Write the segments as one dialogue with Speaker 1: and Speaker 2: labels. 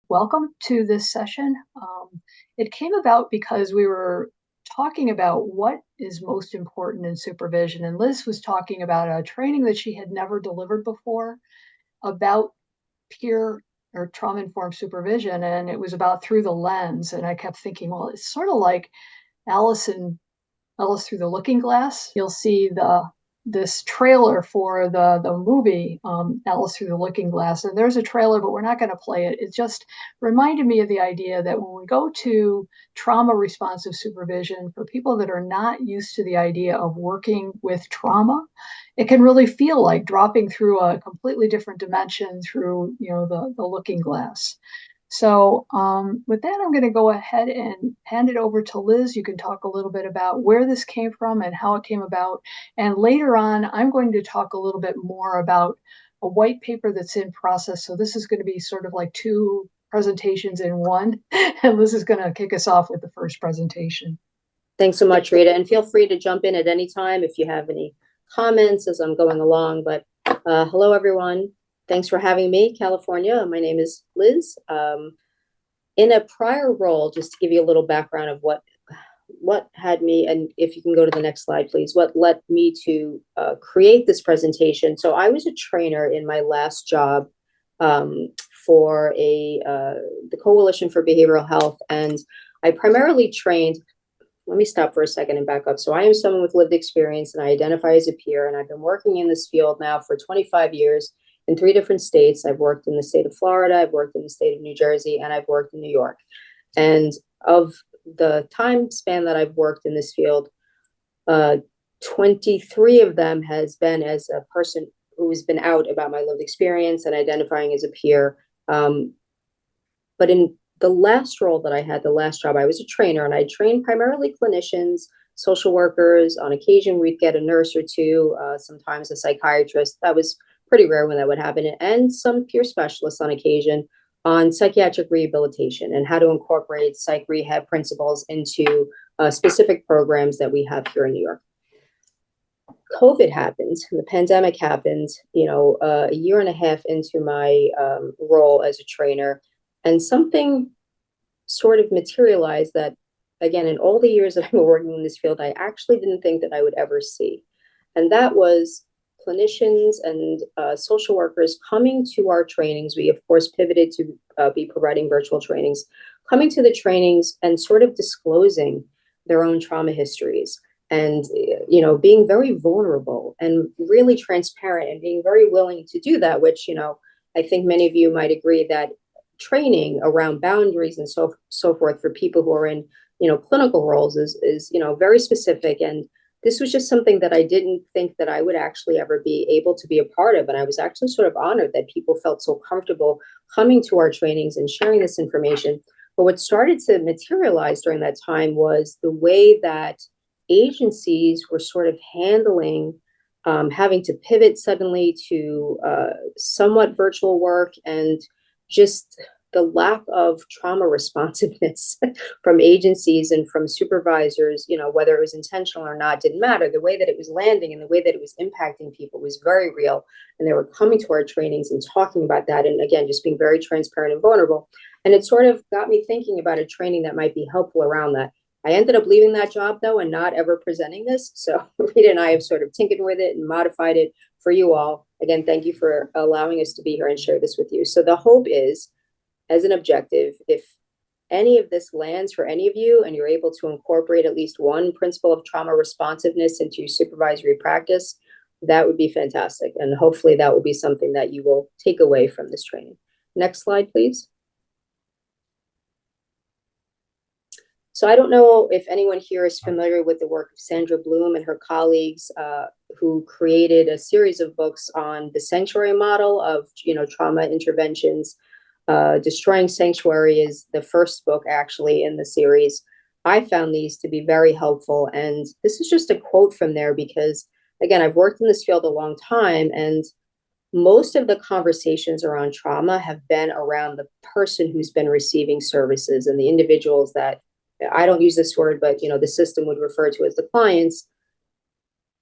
Speaker 1: Welcome to this session. It came about because we were talking about what is most important in supervision, and Liz was talking about a training that she had never delivered before about peer or trauma-informed supervision, and it was about through the lens. And I kept thinking, well, it's sort of like Alice Through the Looking Glass. You'll see this trailer for the movie Alice Through the Looking Glass, and there's a trailer, but we're not going to play it. It just reminded me of the idea that when we go to trauma responsive supervision for people that are not used to the idea of working with trauma, it can really feel like dropping through a completely different dimension through the looking glass. So with that, I'm going to go ahead and hand it over to Liz. You can talk a little bit about where this came from and how it came about. And later on, I'm going to talk a little bit more about a white paper that's in process. So this is going to be sort of like two presentations in one. And Liz is going to kick us off with the first presentation.
Speaker 2: Thanks so much, Rita. And feel free to jump in at any time if you have any comments as I'm going along. But hello, everyone. Thanks for having me, California. My name is Liz. In a prior role, just to give you a little background of what had me, and if you can go to the next slide, please, what led me to create this presentation. So I was a trainer in my last job for the Coalition for Behavioral Health, and I primarily trained. Let me stop for a second and back up. So I am someone with lived experience, and I identify as a peer, and I've been working in this field now for 25 years in 3 different states. I've worked in the state of Florida, I've worked in the state of New Jersey, and I've worked in New York. And of the time span that I've worked in this field, 23 of them has been as a person who has been out about my lived experience and identifying as a peer. But in the last role that I had, the last job, I was a trainer, and I trained primarily clinicians, social workers. On occasion, we'd get a nurse or two, sometimes a psychiatrist. That was pretty rare when that would happen, and some peer specialists on occasion on psychiatric rehabilitation and how to incorporate psych rehab principles into specific programs that we have here in New York. COVID happened, the pandemic happened, a year and a half into my role as a trainer, and something sort of materialized that, again, in all the years that I've been working in this field, I actually didn't think that I would ever see. And that was clinicians and social workers coming to our trainings. We, of course, pivoted to be providing virtual trainings, coming to the trainings and sort of disclosing their own trauma histories and, being very vulnerable and really transparent and being very willing to do that, which, I think many of you might agree that training around boundaries and so forth for people who are in, clinical roles is very specific. And this was just something that I didn't think that I would actually ever be able to be a part of. And I was actually sort of honored that people felt so comfortable coming to our trainings and sharing this information. But what started to materialize during that time was the way that agencies were sort of handling having to pivot suddenly to somewhat virtual work, and just the lack of trauma responsiveness from agencies and from supervisors, whether it was intentional or not, didn't matter. The way that it was landing and the way that it was impacting people was very real. And they were coming to our trainings and talking about that. And again, just being very transparent and vulnerable. And it sort of got me thinking about a training that might be helpful around that. I ended up leaving that job, though, and not ever presenting this. So Rita and I have sort of tinkered with it and modified it for you all. Again, thank you for allowing us to be here and share this with you. So the hope is, as an objective, if any of this lands for any of you and you're able to incorporate at least one principle of trauma responsiveness into your supervisory practice, that would be fantastic. And hopefully that will be something that you will take away from this training. Next slide, please. So I don't know if anyone here is familiar with the work of Sandra Bloom and her colleagues who created a series of books on the sanctuary model of trauma interventions. Destroying Sanctuary is the first book actually in the series. I found these to be very helpful. And this is just a quote from there because, again, I've worked in this field a long time, and most of the conversations around trauma have been around the person who's been receiving services and the individuals that, I don't use this word, but the system would refer to as the clients.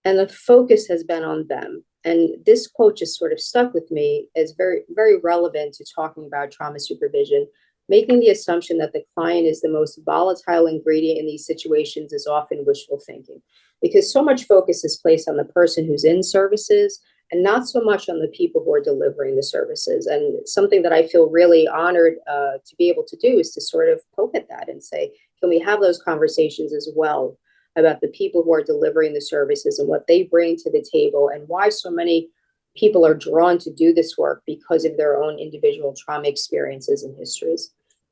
Speaker 2: And the focus has been on them. And this quote just sort of stuck with me as very, very relevant to talking about trauma supervision. Making the assumption that the client is the most volatile ingredient in these situations is often wishful thinking, because so much focus is placed on the person who's in services and not so much on the people who are delivering the services. And something that I feel really honored to be able to do is to sort of poke at that and say, can we have those conversations as well about the people who are delivering the services and what they bring to the table, and why so many people are drawn to do this work because of their own individual trauma experiences and histories.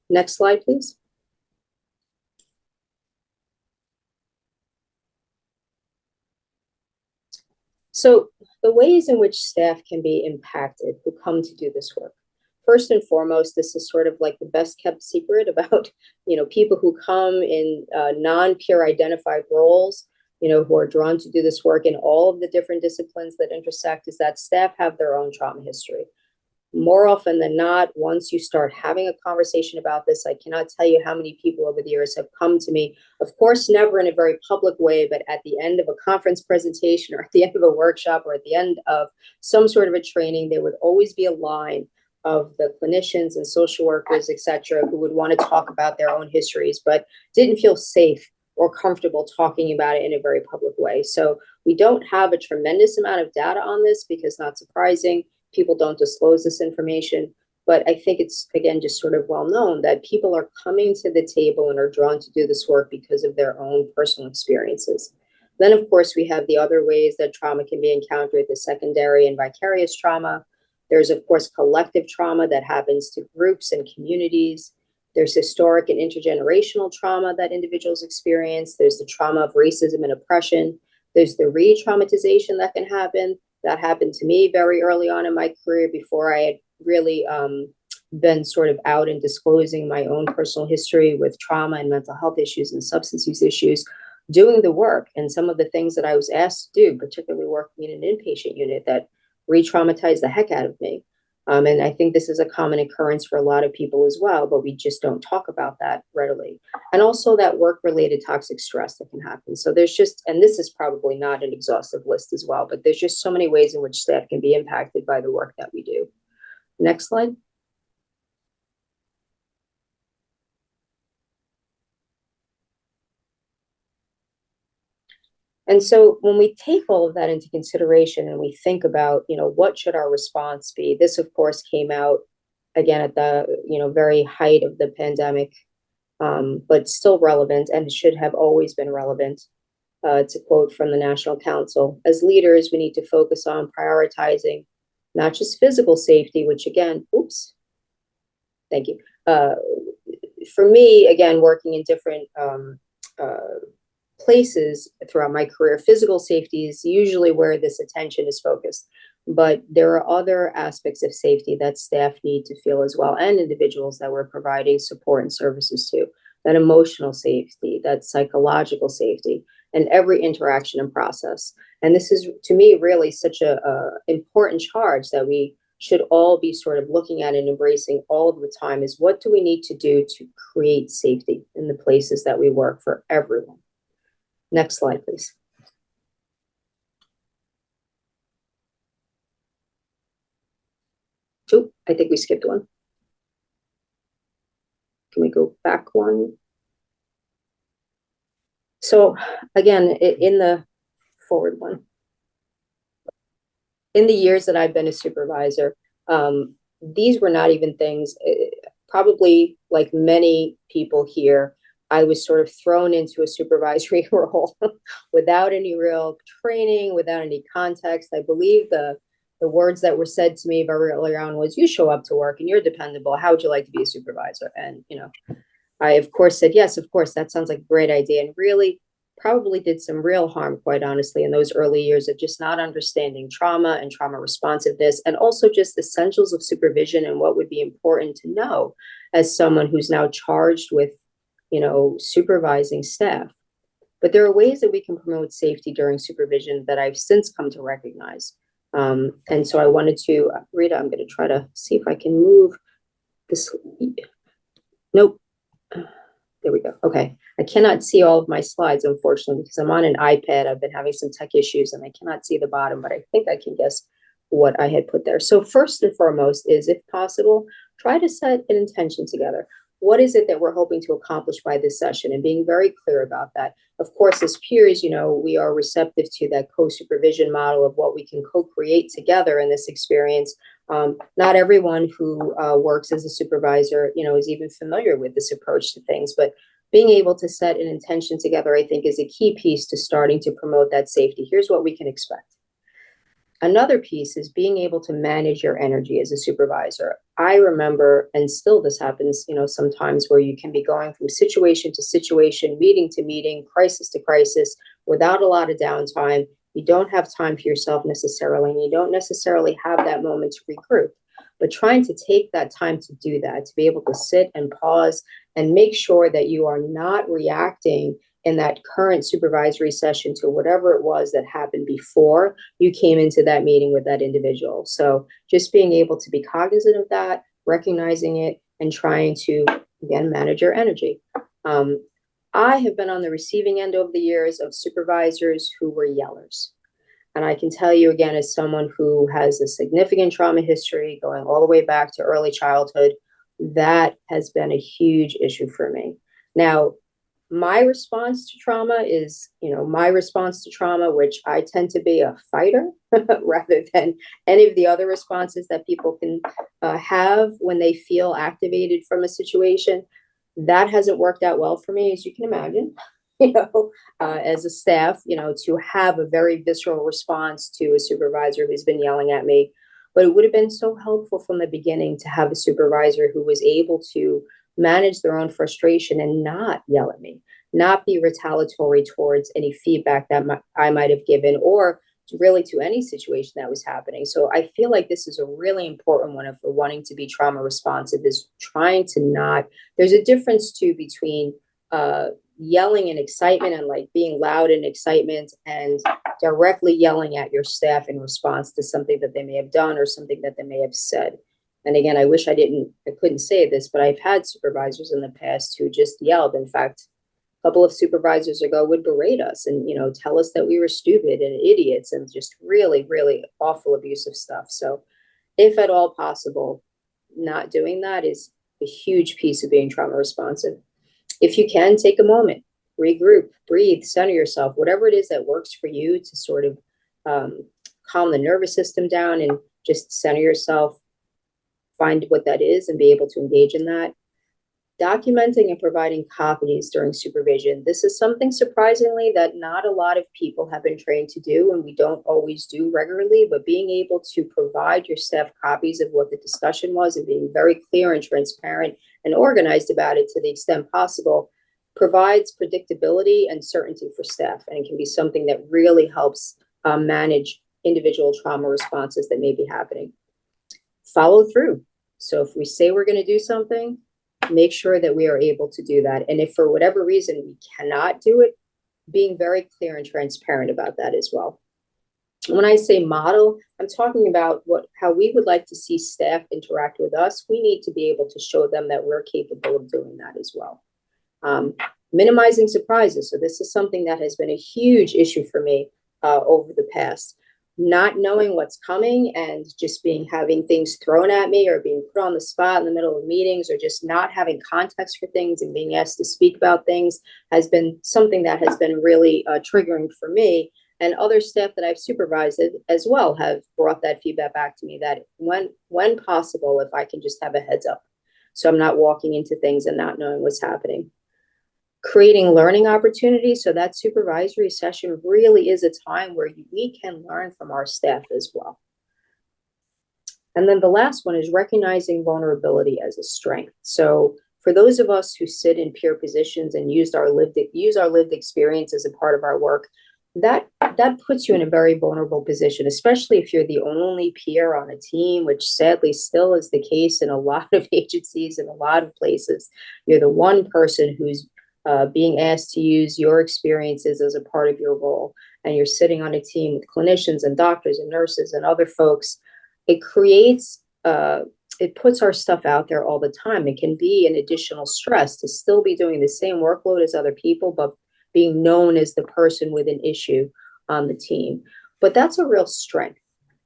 Speaker 2: Next slide, please. So the ways in which staff can be impacted who come to do this work. First and foremost, this is sort of like the best kept secret about, people who come in non-peer identified roles, who are drawn to do this work in all of the different disciplines that intersect, is that staff have their own trauma history. More often than not, once you start having a conversation about this, I cannot tell you how many people over the years have come to me, of course, never in a very public way, but at the end of a conference presentation or at the end of a workshop or at the end of some sort of a training, there would always be a line of the clinicians and social workers, et cetera, who would want to talk about their own histories, but didn't feel safe or comfortable talking about it in a very public way. So we don't have a tremendous amount of data on this because, not surprising, people don't disclose this information. But I think it's, again, just sort of well known that people are coming to the table and are drawn to do this work because of their own personal experiences. Then, of course, we have the other ways that trauma can be encountered, the secondary and vicarious trauma. There's, of course, collective trauma that happens to groups and communities. There's historic and intergenerational trauma that individuals experience. There's the trauma of racism and oppression. There's the re-traumatization that can happen. That happened to me very early on in my career before I had really been sort of out and disclosing my own personal history with trauma and mental health issues and substance use issues, doing the work. And some of the things that I was asked to do, particularly working in an inpatient unit, that re-traumatized the heck out of me. And I think this is a common occurrence for a lot of people as well, but we just don't talk about that readily. And also that work-related toxic stress that can happen. So there's just, and this is probably not an exhaustive list as well, but there's just so many ways in which staff can be impacted by the work that we do. Next slide. And so when we take all of that into consideration and we think about, what should our response be? This, of course, came out again at the, very height of the pandemic, but still relevant and should have always been relevant. It's a quote from the National Council. As leaders, we need to focus on prioritizing not just physical safety, which again, thank you. For me, again, working in different places throughout my career, physical safety is usually where this attention is focused. But there are other aspects of safety that staff need to feel as well, and individuals that we're providing support and services to. That emotional safety, that psychological safety, and every interaction and process. And this is, to me, really such a important charge that we should all be sort of looking at and embracing all the time, is what do we need to do to create safety in the places that we work for everyone. Next slide, please. Oh, I think we skipped one. Can we go back one? So again, in the forward one, in the years that I've been a supervisor, these were not even things, probably like many people here, I was sort of thrown into a supervisory role without any real training, without any context. I believe the words that were said to me very early on was, you show up to work and you're dependable. How would you like to be a supervisor? And, I, of course, said, yes, of course, that sounds like a great idea. And really probably did some real harm, quite honestly, in those early years of just not understanding trauma and trauma responsiveness, and also just the essentials of supervision and what would be important to know as someone who's now charged with supervising staff. But there are ways that we can promote safety during supervision that I've since come to recognize. And so I wanted to, Rita, I'm going to try to see if I can move this. Nope. There we go. Okay. I cannot see all of my slides, unfortunately, because I'm on an iPad. I've been having some tech issues and I cannot see the bottom, but I think I can guess what I had put there. So first and foremost is, if possible, try to set an intention together. what is it that we're hoping to accomplish by this session, and being very clear about that. Of course, as peers, we are receptive to that co-supervision model of what we can co-create together in this experience. Not everyone who works as a supervisor, is even familiar with this approach to things, but being able to set an intention together, I think, is a key piece to starting to promote that safety. Here's what we can expect. Another piece is being able to manage your energy as a supervisor. I remember, and still this happens, sometimes, where you can be going from situation to situation, meeting to meeting, crisis to crisis, without a lot of downtime. You don't have time for yourself necessarily, and you don't necessarily have that moment to regroup. But trying to take that time to do that, to be able to sit and pause and make sure that you are not reacting in that current supervisory session to whatever it was that happened before you came into that meeting with that individual. So just being able to be cognizant of that, recognizing it, and trying to, again, manage your energy. I have been on the receiving end over the years of supervisors who were yellers. And I can tell you, again, as someone who has a significant trauma history going all the way back to early childhood, that has been a huge issue for me. Now, my response to trauma is, which I tend to be a fighter rather than any of the other responses that people can have when they feel activated from a situation. That hasn't worked out well for me, as you can imagine, as a staff, to have a very visceral response to a supervisor who's been yelling at me. But it would have been so helpful from the beginning to have a supervisor who was able to manage their own frustration and not yell at me, not be retaliatory towards any feedback that I might have given, or really to any situation that was happening. So I feel like this is a really important one if we're wanting to be trauma responsive, is trying to not, there's a difference too between yelling in excitement and like being loud in excitement and directly yelling at your staff in response to something that they may have done or something that they may have said. And again, I wish I couldn't say this, but I've had supervisors in the past who just yelled. In fact, a couple of supervisors ago would berate us and, tell us that we were stupid and idiots and just really, really awful abusive stuff. So if at all possible, not doing that is a huge piece of being trauma responsive. If you can, take a moment, regroup, breathe, center yourself, whatever it is that works for you to sort of calm the nervous system down and just center yourself, find what that is and be able to engage in that. Documenting and providing copies during supervision. This is something surprisingly that not a lot of people have been trained to do, and we don't always do regularly, but being able to provide your staff copies of what the discussion was and being very clear and transparent and organized about it to the extent possible provides predictability and certainty for staff, and it can be something that really helps manage individual trauma responses that may be happening. Follow through. So if we say we're going to do something, make sure that we are able to do that. And if for whatever reason we cannot do it, being very clear and transparent about that as well. When I say model, I'm talking about how we would like to see staff interact with us. We need to be able to show them that we're capable of doing that as well. Minimizing surprises. So this is something that has been a huge issue for me over the past. Not knowing what's coming and just having things thrown at me or being put on the spot in the middle of meetings or just not having context for things and being asked to speak about things has been something that has been really triggering for me. And other staff that I've supervised as well have brought that feedback back to me that when possible, if I can just have a heads up, so I'm not walking into things and not knowing what's happening. Creating learning opportunities. So that supervisory session really is a time where we can learn from our staff as well. And then the last one is recognizing vulnerability as a strength. So for those of us who sit in peer positions and use our lived experience as a part of our work, that puts you in a very vulnerable position, especially if you're the only peer on a team, which sadly still is the case in a lot of agencies and a lot of places. You're the one person who's being asked to use your experiences as a part of your role, and you're sitting on a team with clinicians and doctors and nurses and other folks. It creates, it puts our stuff out there all the time. It can be an additional stress to still be doing the same workload as other people, but being known as the person with an issue on the team. But that's a real strength.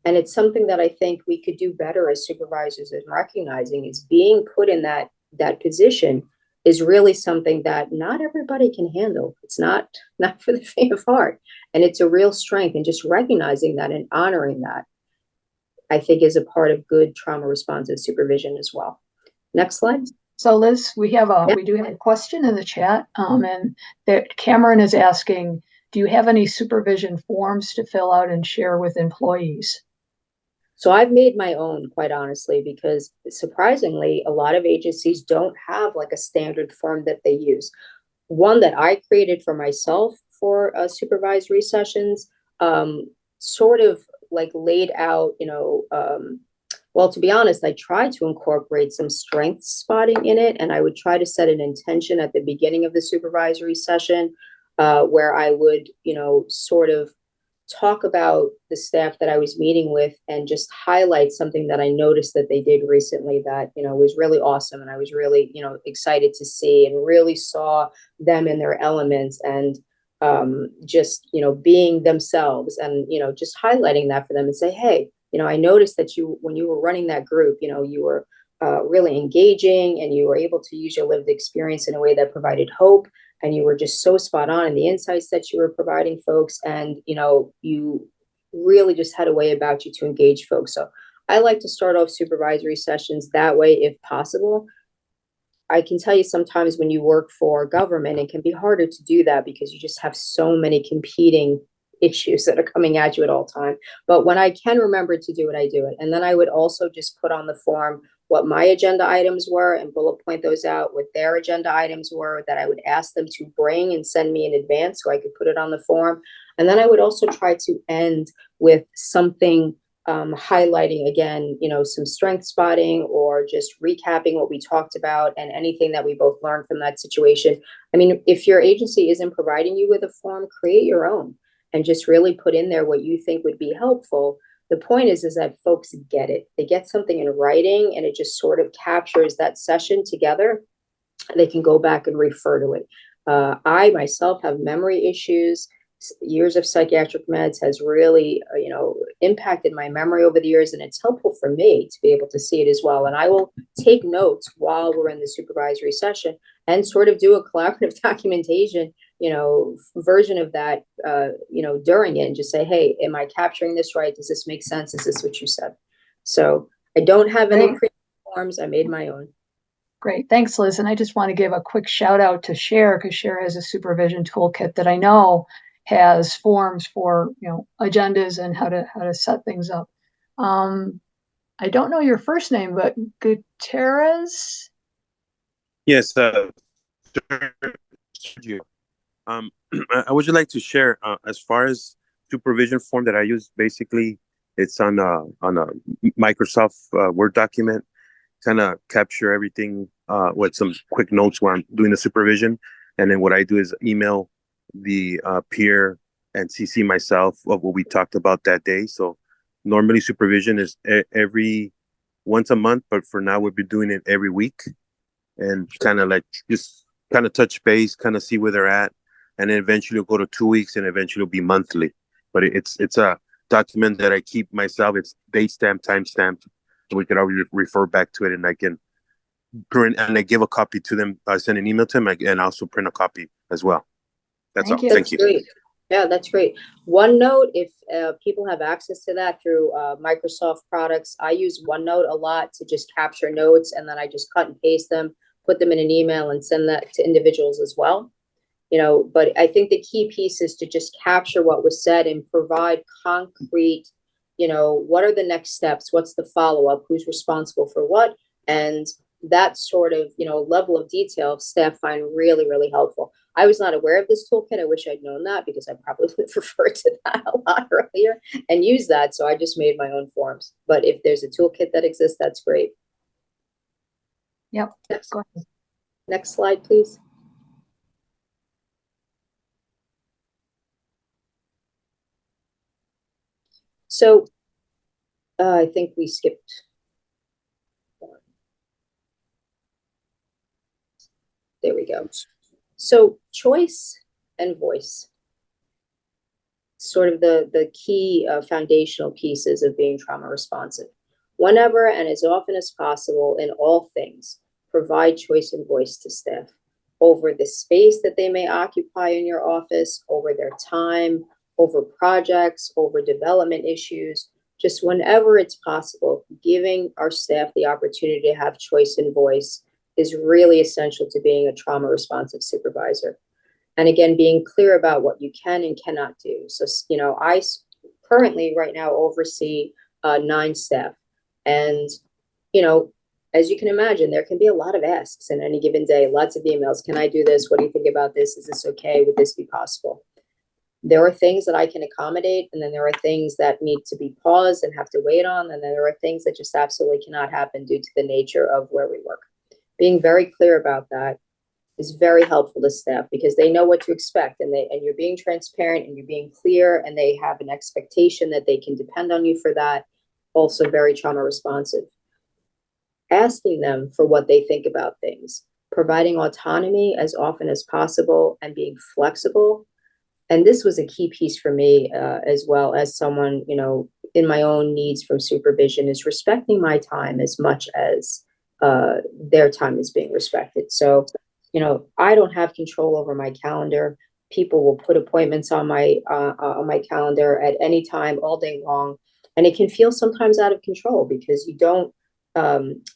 Speaker 2: And it's something that I think we could do better as supervisors in recognizing is being put in that that position is really something that not everybody can handle. It's not for the faint of heart. And it's a real strength. And just recognizing that and honoring that, I think, is a part of good trauma responsive supervision as well. Next slide.
Speaker 1: So Liz, we do have a question in the chat, and that Cameron is asking, do you have any supervision forms to fill out and share with employees?
Speaker 2: So I've made my own, quite honestly, because surprisingly, a lot of agencies don't have like a standard form that they use. One that I created for myself for supervisory sessions, sort of like laid out, well, to be honest, I tried to incorporate some strength spotting in it, and I would try to set an intention at the beginning of the supervisory session, where I would, sort of talk about the staff that I was meeting with and just highlight something that I noticed that they did recently that, was really awesome. And I was really, excited to see and really saw them in their elements and just, being themselves and, just highlighting that for them and say, hey, I noticed that when you were running that group, you were really engaging and you were able to use your lived experience in a way that provided hope. And you were just so spot on in the insights that you were providing folks. And, you really just had a way about you to engage folks. So I like to start off supervisory sessions that way, if possible. I can tell you sometimes when you work for government, it can be harder to do that because you just have so many competing issues that are coming at you at all time. But when I can remember to do it, I do it. And then I would also just put on the form what my agenda items were and bullet point those out, what their agenda items were that I would ask them to bring and send me in advance so I could put it on the form. And then I would also try to end with something highlighting, again, some strength spotting or just recapping what we talked about and anything that we both learned from that situation. I mean, if your agency isn't providing you with a form, create your own and just really put in there what you think would be helpful. The point is that folks get it. They get something in writing and it just sort of captures that session together. They can go back and refer to it. I myself have memory issues. Years of psychiatric meds has really, impacted my memory over the years, and it's helpful for me to be able to see it as well. And I will take notes while we're in the supervisory session and sort of do a collaborative documentation, version of that, during it and just say, hey, am I capturing this right? Does this make sense? Is this what you said? So I don't have any forms. I made my own.
Speaker 1: Great. Thanks, Liz. And I just want to give a quick shout out to Cher, because Cher has a supervision toolkit that I know has forms for, agendas and how to set things up. I don't know your first name, but Gutierrez?
Speaker 3: Yes, Sergio. I would like to share as far as supervision form that I use. Basically, it's on a Microsoft Word document. Kind of capture everything with some quick notes while I'm doing the supervision, and then what I do is email the peer and CC myself of what we talked about that day. So normally supervision is every once a month, but for now we'll be doing it every week, and kind of like just kind of touch base, kind of see where they're at. And then eventually it'll go to 2 weeks and eventually it'll be monthly. But it's a document that I keep myself. It's date stamp, time stamped. So we could always refer back to it, and I can print and I give a copy to them. I send an email to them and also print a copy as well. That's all. Thank you.
Speaker 2: Great. Yeah, that's great. OneNote, if people have access to that through Microsoft products, I use OneNote a lot to just capture notes, and then I just cut and paste them, put them in an email and send that to individuals as well. But I think the key piece is to just capture what was said and provide concrete, what are the next steps? What's the follow-up? Who's responsible for what? And that sort of, level of detail staff find really, really helpful. I was not aware of this toolkit. I wish I'd known that because I probably would have referred to that a lot earlier and used that. So I just made my own forms. But if there's a toolkit that exists, that's great.
Speaker 1: Yep. Go ahead.
Speaker 2: Next slide, please. So I think we skipped one. There we go. So choice and voice, sort of the key foundational pieces of being trauma responsive. Whenever and as often as possible in all things, provide choice and voice to staff over the space that they may occupy in your office, over their time, over projects, over development issues. Just whenever it's possible, giving our staff the opportunity to have choice and voice is really essential to being a trauma responsive supervisor. And again, being clear about what you can and cannot do. So, you know, I currently right now oversee 9 staff. And, you know, as you can imagine, there can be a lot of asks in any given day, lots of emails. Can I do this? What do you think about this? Is this okay? Would this be possible? There are things that I can accommodate, and then there are things that need to be paused and have to wait on, and then there are things that just absolutely cannot happen due to the nature of where we work. Being very clear about that is very helpful to staff, because they know what to expect, and you're being transparent and you're being clear, and they have an expectation that they can depend on you for that. Also very trauma responsive. Asking them for what they think about things, providing autonomy as often as possible, and being flexible. And this was a key piece for me as well, as someone, you know, in my own needs from supervision, is respecting my time as much as their time is being respected. So, you know, I don't have control over my calendar. People will put appointments on my calendar at any time, all day long. And it can feel sometimes out of control, because you don't,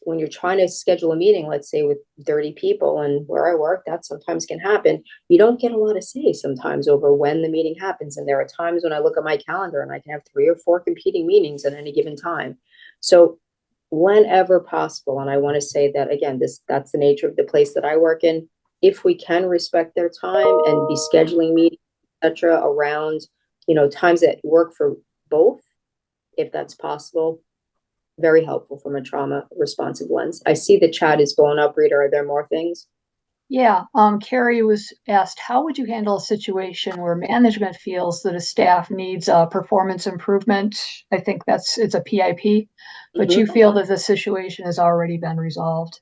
Speaker 2: when you're trying to schedule a meeting, let's say with 30 people, and where I work, that sometimes can happen. You don't get a lot of say sometimes over when the meeting happens. And there are times when I look at my calendar and I can have 3 or 4 competing meetings at any given time. So whenever possible, and I want to say that again, that's the nature of the place that I work in. If we can respect their time and be scheduling meetings, etc., around, you know, times that work for both, if that's possible, very helpful from a trauma responsive lens. I see the chat is blowing up. Rita, are there more things?
Speaker 1: Yeah, Carrie was asked, how would you handle a situation where management feels that a staff needs a performance improvement? I think it's a PIP, but you feel that the situation has already been resolved.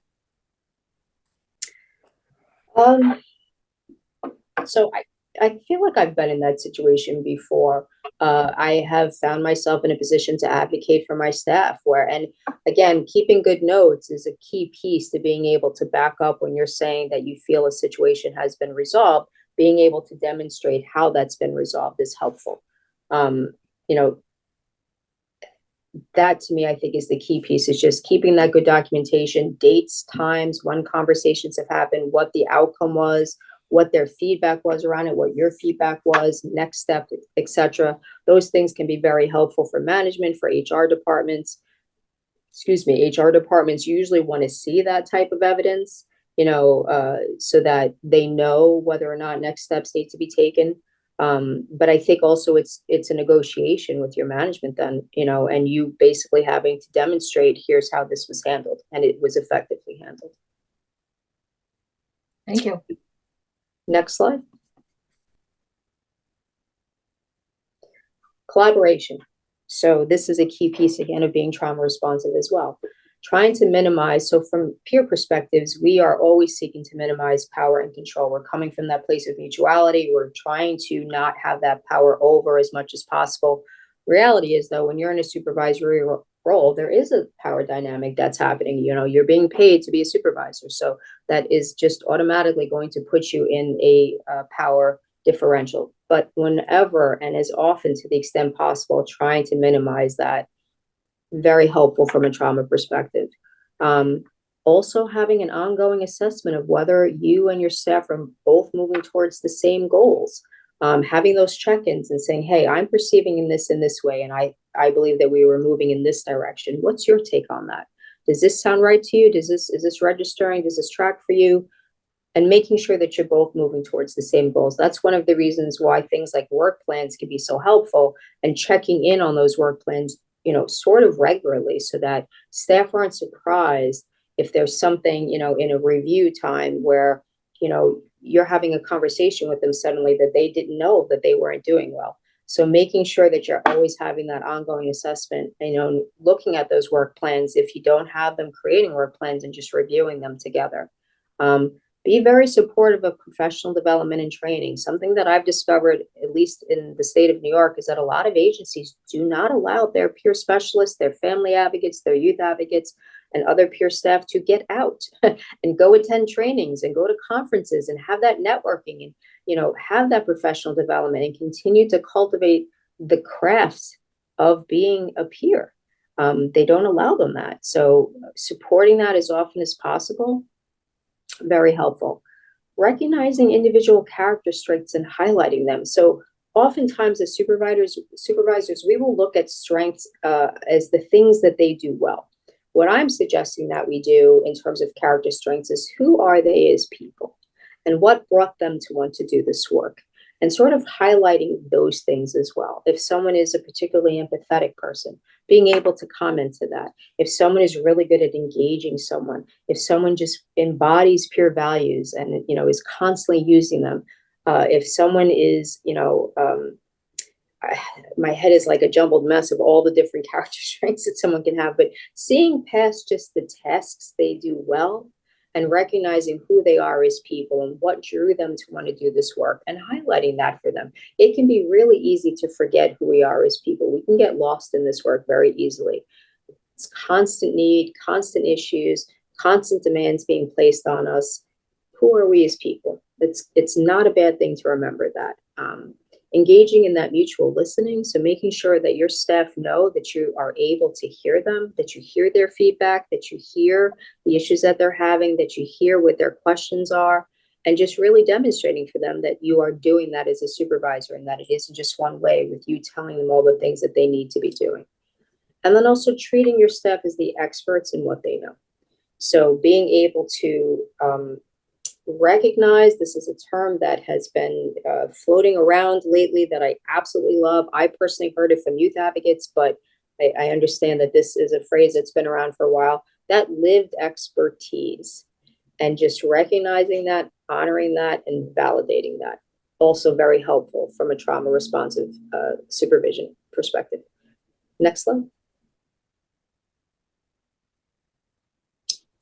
Speaker 2: So I feel like I've been in that situation before. I have found myself in a position to advocate for my staff where, and again, keeping good notes is a key piece to being able to back up when you're saying that you feel a situation has been resolved. Being able to demonstrate how that's been resolved is helpful. You know, that to me, I think, is the key piece, is just keeping that good documentation, dates, times, when conversations have happened, what the outcome was, what their feedback was around it, what your feedback was, next step, etc. Those things can be very helpful for management, for HR departments. Excuse me, HR departments usually want to see that type of evidence, you know, so that they know whether or not next steps need to be taken. But I think also it's a negotiation with your management then, you know, and you basically having to demonstrate, here's how this was handled, and it was effectively handled.
Speaker 1: Thank you.
Speaker 2: Next slide. Collaboration. So this is a key piece, again, of being trauma responsive as well. Trying to minimize, so from peer perspectives, we are always seeking to minimize power and control. We're coming from that place of mutuality. We're trying to not have that power over as much as possible. Reality is, though, when you're in a supervisory role, there is a power dynamic that's happening. You know, you're being paid to be a supervisor. So that is just automatically going to put you in a power differential. But whenever and as often to the extent possible, trying to minimize that, very helpful from a trauma perspective. Also having an ongoing assessment of whether you and your staff are both moving towards the same goals. Having those check-ins and saying, hey, I'm perceiving in this way, and I believe that we were moving in this direction. What's your take on that? Does this sound right to you? Is this registering? Does this track for you? And making sure that you're both moving towards the same goals. That's one of the reasons why things like work plans can be so helpful, and checking in on those work plans, you know, sort of regularly, so that staff aren't surprised if there's something, you know, in a review time where, you know, you're having a conversation with them suddenly that they didn't know that they weren't doing well. So making sure that you're always having that ongoing assessment, you know, looking at those work plans, if you don't have them, creating work plans and just reviewing them together. Be very supportive of professional development and training. Something that I've discovered, at least in the state of New York, is that a lot of agencies do not allow their peer specialists, their family advocates, their youth advocates, and other peer staff to get out and go attend trainings and go to conferences and have that networking and, have that professional development and continue to cultivate the craft of being a peer. They don't allow them that. So supporting that as often as possible, very helpful. Recognizing individual character strengths and highlighting them. So oftentimes as supervisors, we will look at strengths as the things that they do well. What I'm suggesting that we do in terms of character strengths is who are they as people and what brought them to want to do this work, and sort of highlighting those things as well. If someone is a particularly empathetic person, being able to comment to that. If someone is really good at engaging someone, if someone just embodies peer values and, is constantly using them, if someone is, my head is like a jumbled mess of all the different character strengths that someone can have, but seeing past just the tasks they do well and recognizing who they are as people and what drew them to want to do this work and highlighting that for them. It can be really easy to forget who we are as people. We can get lost in this work very easily. It's constant need, constant issues, constant demands being placed on us. Who are we as people? It's not a bad thing to remember that. Engaging in that mutual listening, so making sure that your staff know that you are able to hear them, that you hear their feedback, that you hear the issues that they're having, that you hear what their questions are, and just really demonstrating for them that you are doing that as a supervisor and that it isn't just one way with you telling them all the things that they need to be doing. And then also treating your staff as the experts in what they know. So being able to recognize, this is a term that has been floating around lately that I absolutely love. I personally heard it from youth advocates, but I understand that this is a phrase that's been around for a while, that lived expertise, and just recognizing that, honoring that, and validating that. Also very helpful from a trauma responsive supervision perspective. Next slide.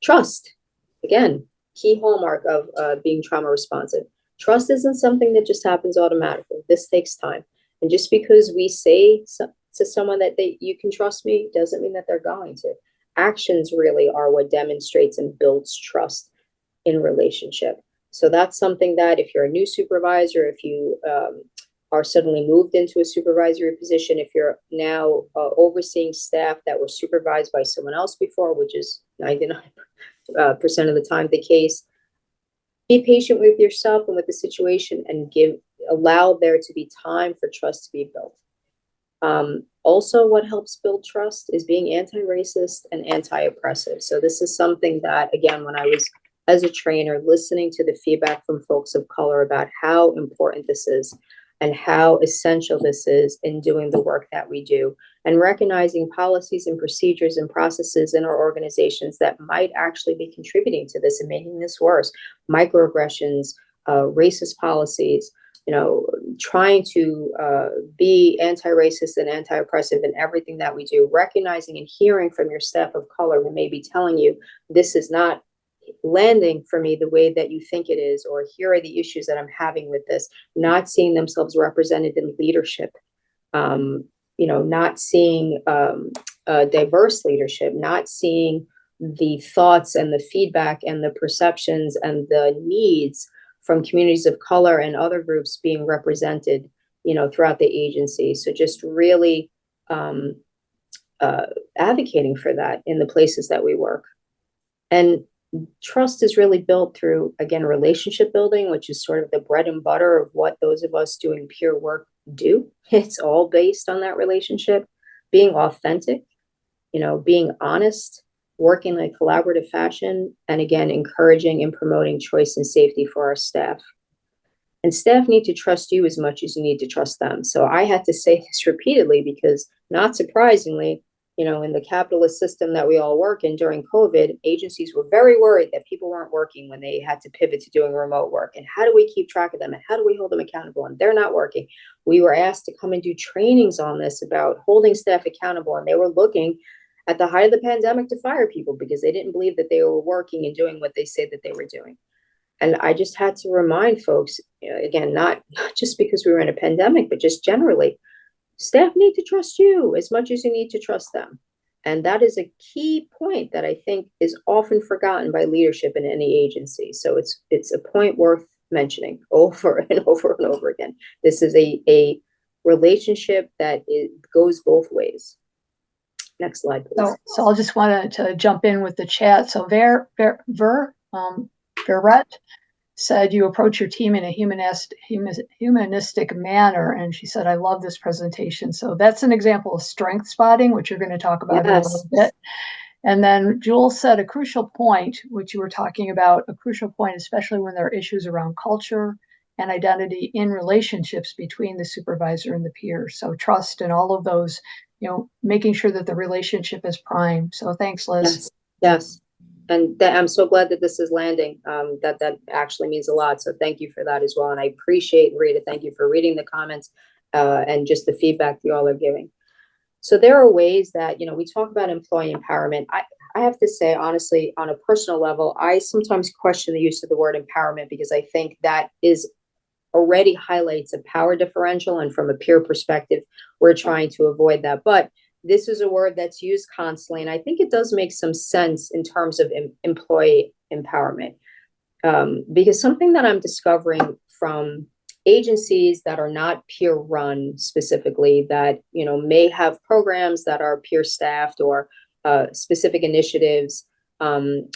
Speaker 2: Trust, again, key hallmark of being trauma responsive. Trust isn't something that just happens automatically. This takes time. And just because we say to someone that you can trust me doesn't mean that they're going to. Actions really are what demonstrates and builds trust in relationship. So that's something that if you're a new supervisor, if you are suddenly moved into a supervisory position, if you're now overseeing staff that were supervised by someone else before, which is 99% of the time the case, be patient with yourself and with the situation and allow there to be time for trust to be built. Also, what helps build trust is being anti-racist and anti-oppressive. So this is something that, again, when I was as a trainer, listening to the feedback from folks of color about how important this is and how essential this is in doing the work that we do, and recognizing policies and procedures and processes in our organizations that might actually be contributing to this and making this worse. Microaggressions, racist policies, trying to be anti-racist and anti-oppressive in everything that we do, recognizing and hearing from your staff of color who may be telling you, this is not landing for me the way that you think it is, or here are the issues that I'm having with this, not seeing themselves represented in leadership, not seeing diverse leadership, not seeing the thoughts and the feedback and the perceptions and the needs from communities of color and other groups being represented, throughout the agency. So just really advocating for that in the places that we work. And trust is really built through, again, relationship building, which is sort of the bread and butter of what those of us doing peer work do. It's all based on that relationship, being authentic, being honest, working in a collaborative fashion, and again, encouraging and promoting choice and safety for our staff. And staff need to trust you as much as you need to trust them. So I had to say this repeatedly because, not surprisingly, in the capitalist system that we all work in during COVID, agencies were very worried that people weren't working when they had to pivot to doing remote work. And how do we keep track of them? And how do we hold them accountable? And they're not working. We were asked to come and do trainings on this about holding staff accountable. And they were looking at the height of the pandemic to fire people because they didn't believe that they were working and doing what they said that they were doing. And I just had to remind folks, again, not just because we were in a pandemic, but just generally, staff need to trust you as much as you need to trust them. And that is a key point that I think is often forgotten by leadership in any agency. So it's a point worth mentioning over and over and over again. This is a relationship that goes both ways. Next slide, please.
Speaker 1: So I'll just want to jump in with the chat. So 𝗣𝗿𝗲𝗀𝘀𝗲𝗄 said you approach your team in a humanistic manner, and she said, I love this presentation. So that's an example of strength spotting, which you're going to talk about in a little bit. And then Jules said a crucial point, which you were talking about, a crucial point, especially when there are issues around culture and identity in relationships between the supervisor and the peers. So trust and all of those, making sure that the relationship is prime. So thanks, Liz.
Speaker 2: Yes. And I'm so glad that this is landing. That actually means a lot. So thank you for that as well. And I appreciate, Rita, thank you for reading the comments and just the feedback you all are giving. So there are ways that, we talk about employee empowerment. I have to say, honestly, on a personal level, I sometimes question the use of the word empowerment because I think that already highlights a power differential. And from a peer perspective, we're trying to avoid that. But this is a word that's used constantly, and I think it does make some sense in terms of employee empowerment, because something that I'm discovering from agencies that are not peer run specifically, that may have programs that are peer staffed or specific initiatives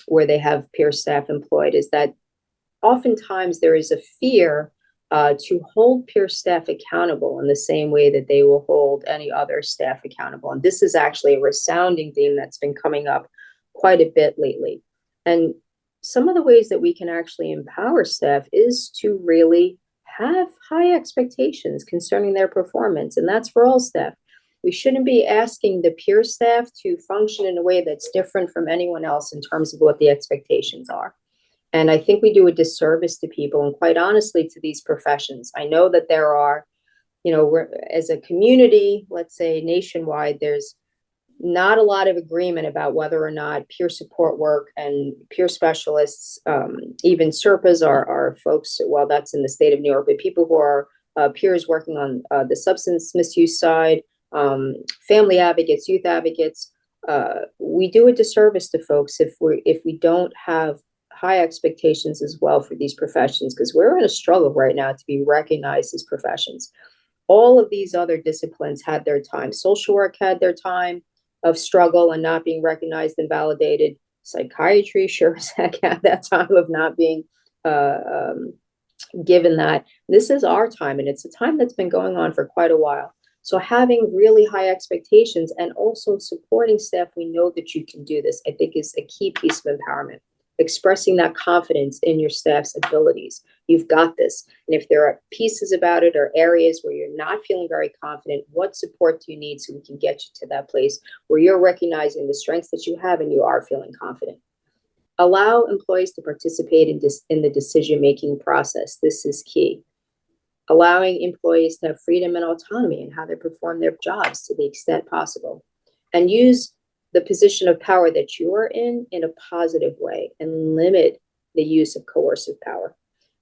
Speaker 2: where they have peer staff employed, is that oftentimes there is a fear to hold peer staff accountable in the same way that they will hold any other staff accountable. And this is actually a resounding theme that's been coming up quite a bit lately. And some of the ways that we can actually empower staff is to really have high expectations concerning their performance. And that's for all staff. We shouldn't be asking the peer staff to function in a way that's different from anyone else in terms of what the expectations are. And I think we do a disservice to people and, quite honestly, to these professions. I know that there are, we're, as a community, let's say nationwide, there's not a lot of agreement about whether or not peer support work and peer specialists, even SERPAs are folks, well, that's in the state of New York, but people who are peers working on the substance misuse side, family advocates, youth advocates, we do a disservice to folks if we don't have high expectations as well for these professions, because we're in a struggle right now to be recognized as professions. All of these other disciplines had their time. Social work had their time of struggle and not being recognized and validated. Psychiatry sure as heck had that time of not being given that. This is our time, and it's a time that's been going on for quite a while. So having really high expectations and also supporting staff, we know that you can do this, I think is a key piece of empowerment. Expressing that confidence in your staff's abilities. You've got this. And if there are pieces about it or areas where you're not feeling very confident, what support do you need so we can get you to that place where you're recognizing the strengths that you have and you are feeling confident? Allow employees to participate in the decision-making process. This is key. Allowing employees to have freedom and autonomy in how they perform their jobs to the extent possible. And use the position of power that you are in a positive way, and limit the use of coercive power.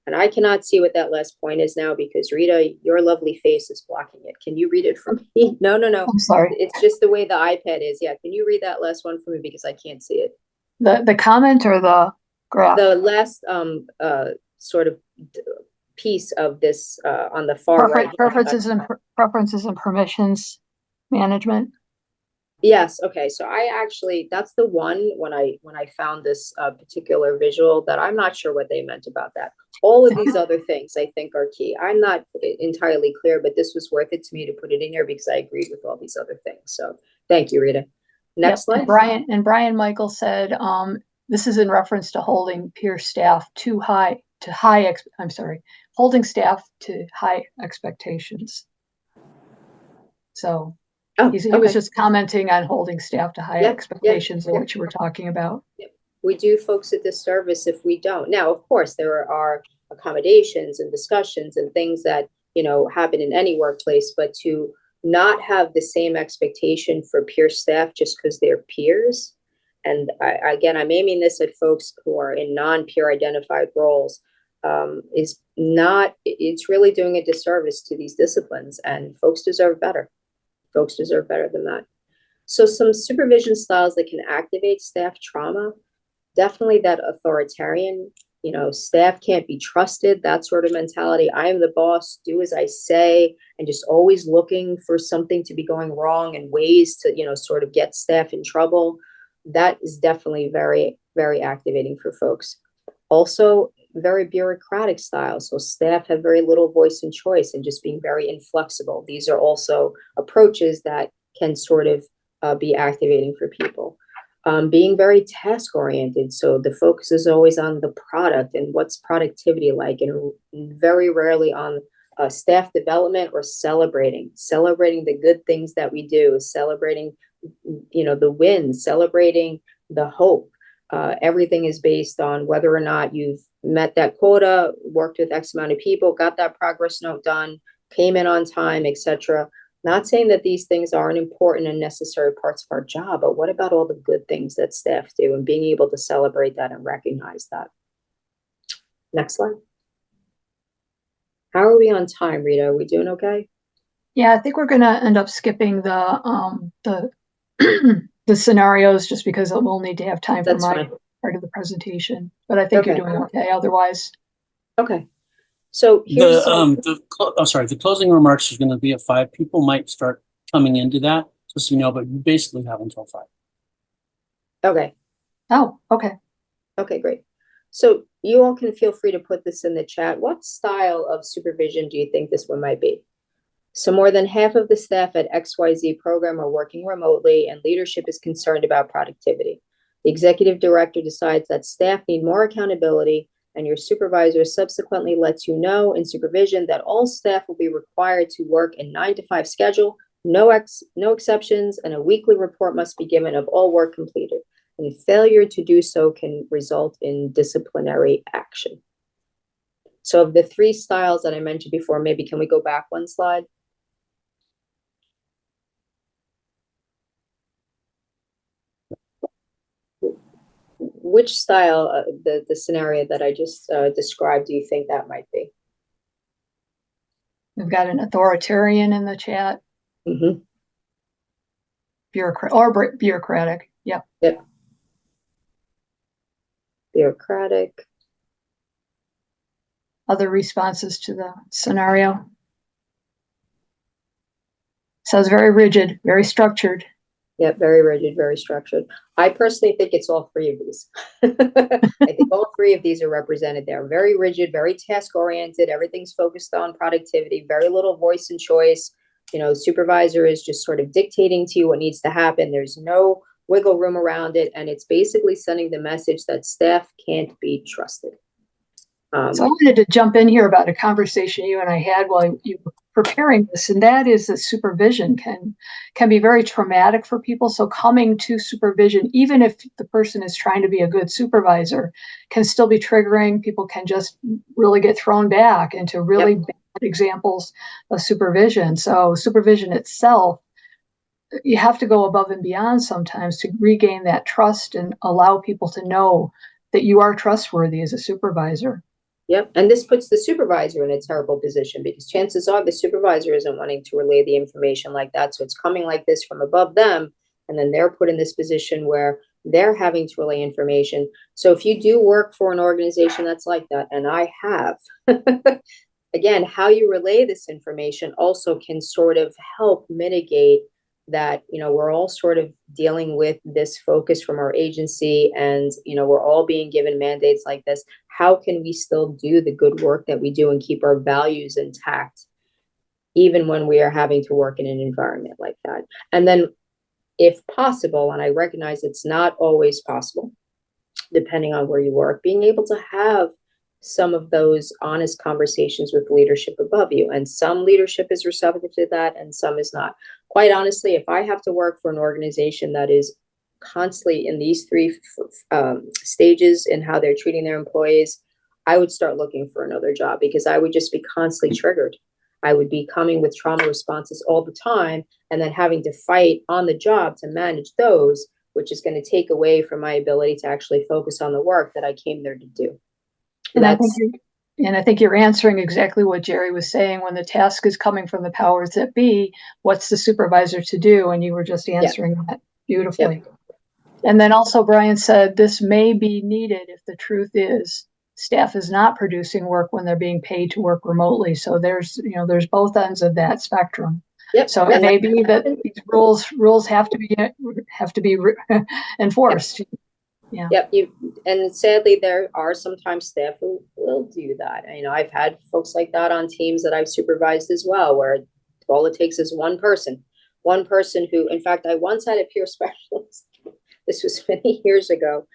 Speaker 2: And I cannot see what that last point is now because, Rita, your lovely face is blocking it. Can you read it for me? No.
Speaker 1: I'm sorry.
Speaker 2: It's just the way the iPad is. Yeah, can you read that last one for me because I can't see it?
Speaker 1: The comment or the graph?
Speaker 2: The last sort of piece of this on the far right.
Speaker 1: Preferences and permissions management.
Speaker 2: Yes. Okay. So that's the one when I found this particular visual that I'm not sure what they meant about that. All of these other things I think are key. I'm not entirely clear, but this was worth it to me to put it in here because I agreed with all these other things. So thank you, Rita. Next slide.
Speaker 1: Brian Michael said, this is in reference to holding peer staff holding staff to high expectations. So he was just commenting on holding staff to high expectations of what you were talking about.
Speaker 2: Yep. We do folks a disservice if we don't. Now, of course, there are accommodations and discussions and things that, happen in any workplace, but to not have the same expectation for peer staff just because they're peers. And I'm aiming this at folks who are in non-peer identified roles. is not, it's really doing a disservice to these disciplines, and folks deserve better. Folks deserve better than that. So some supervision styles that can activate staff trauma, definitely that authoritarian, staff can't be trusted, that sort of mentality. I am the boss, do as I say, and just always looking for something to be going wrong and ways to, sort of get staff in trouble. That is definitely very, very activating for folks. Also, very bureaucratic style. So staff have very little voice and choice and just being very inflexible. These are also approaches that can sort of be activating for people. Being very task oriented. So the focus is always on the product and what's productivity like, and very rarely on staff development or celebrating the good things that we do, celebrating, the wins, celebrating the hope. Everything is based on whether or not you've met that quota, worked with X amount of people, got that progress note done, came in on time, etc. Not saying that these things aren't important and necessary parts of our job, but what about all the good things that staff do and being able to celebrate that and recognize that? Next slide. How are we on time, Rita? Are we doing okay?
Speaker 1: Yeah, I think we're going to end up skipping the the scenarios just because we'll need to have time for my part of the presentation. But I think you're doing okay otherwise.
Speaker 2: Okay. So here's
Speaker 4: the closing remarks is going to be at 5. People might start coming into that, just so you know, but you basically have until 5.
Speaker 2: Okay.
Speaker 1: Oh, okay.
Speaker 2: Okay, great. So you all can feel free to put this in the chat. What style of supervision do you think this one might be? So more than half of the staff at XYZ program are working remotely, and leadership is concerned about productivity. The executive director decides that staff need more accountability, and your supervisor subsequently lets you know in supervision that all staff will be required to work a 9-to-5 schedule, no exceptions, and a weekly report must be given of all work completed. And failure to do so can result in disciplinary action. So of the 3 styles that I mentioned before, maybe can we go back one slide? Which style, the scenario that I just described, do you think that might be?
Speaker 1: We've got an authoritarian in the chat.
Speaker 2: Mm-hmm.
Speaker 1: Bureaucratic. Yep.
Speaker 2: Yep. Bureaucratic.
Speaker 1: Other responses to the scenario? Sounds very rigid, very structured.
Speaker 2: Yeah, very rigid, very structured. I personally think it's all 3 of these. I think all 3 of these are represented there. Very rigid, very task-oriented. Everything's focused on productivity, very little voice and choice. Supervisor is just sort of dictating to you what needs to happen. There's no wiggle room around it. And it's basically sending the message that staff can't be trusted.
Speaker 1: So I wanted to jump in here about a conversation you and I had while you were preparing this, and that is that supervision can be very traumatic for people. So coming to supervision, even if the person is trying to be a good supervisor, can still be triggering. People can just really get thrown back into really bad examples of supervision. So supervision itself, you have to go above and beyond sometimes to regain that trust and allow people to know that you are trustworthy as a supervisor.
Speaker 2: Yep. And this puts the supervisor in a terrible position because chances are the supervisor isn't wanting to relay the information like that. So it's coming like this from above them. And then they're put in this position where they're having to relay information. So if you do work for an organization that's like that, and I have, again, how you relay this information also can sort of help mitigate that, we're all sort of dealing with this focus from our agency, and, we're all being given mandates like this. How can we still do the good work that we do and keep our values intact, even when we are having to work in an environment like that? And then, if possible, and I recognize it's not always possible, depending on where you work, being able to have some of those honest conversations with leadership above you. And some leadership is receptive to that and some is not. Quite honestly, if I have to work for an organization that is constantly in these 3 stages in how they're treating their employees, I would start looking for another job because I would just be constantly triggered. I would be coming with trauma responses all the time and then having to fight on the job to manage those, which is going to take away from my ability to actually focus on the work that I came there to do.
Speaker 1: And I think And I think you're answering exactly what Jerry was saying. When the task is coming from the powers that be, what's the supervisor to do? And you were just answering that beautifully. And then also Brian said, this may be needed if the truth is staff is not producing work when they're being paid to work remotely. So there's, there's both ends of that spectrum.
Speaker 2: Yep.
Speaker 1: So it may be that these rules have to be enforced. Yeah.
Speaker 2: Yep. And sadly, there are sometimes staff who will do that. I've had folks like that on teams that I've supervised as well, where all it takes is one person who, in fact, I once had a peer specialist. This was many years ago.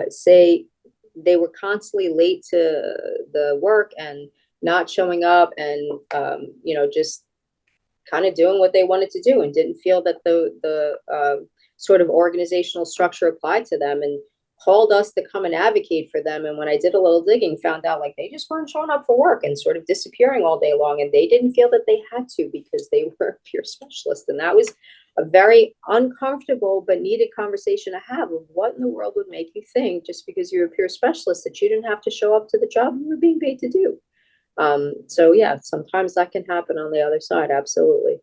Speaker 2: Say they were constantly late to the work and not showing up, and just kind of doing what they wanted to do, and didn't feel that the sort of organizational structure applied to them, and called us to come and advocate for them. And when I did a little digging, found out like they just weren't showing up for work and sort of disappearing all day long, and they didn't feel that they had to because they were a peer specialist. And that was a very uncomfortable but needed conversation to have of what in the world would make you think just because you're a peer specialist that you didn't have to show up to the job you were being paid to do. So yeah, sometimes that can happen on the other side. Absolutely.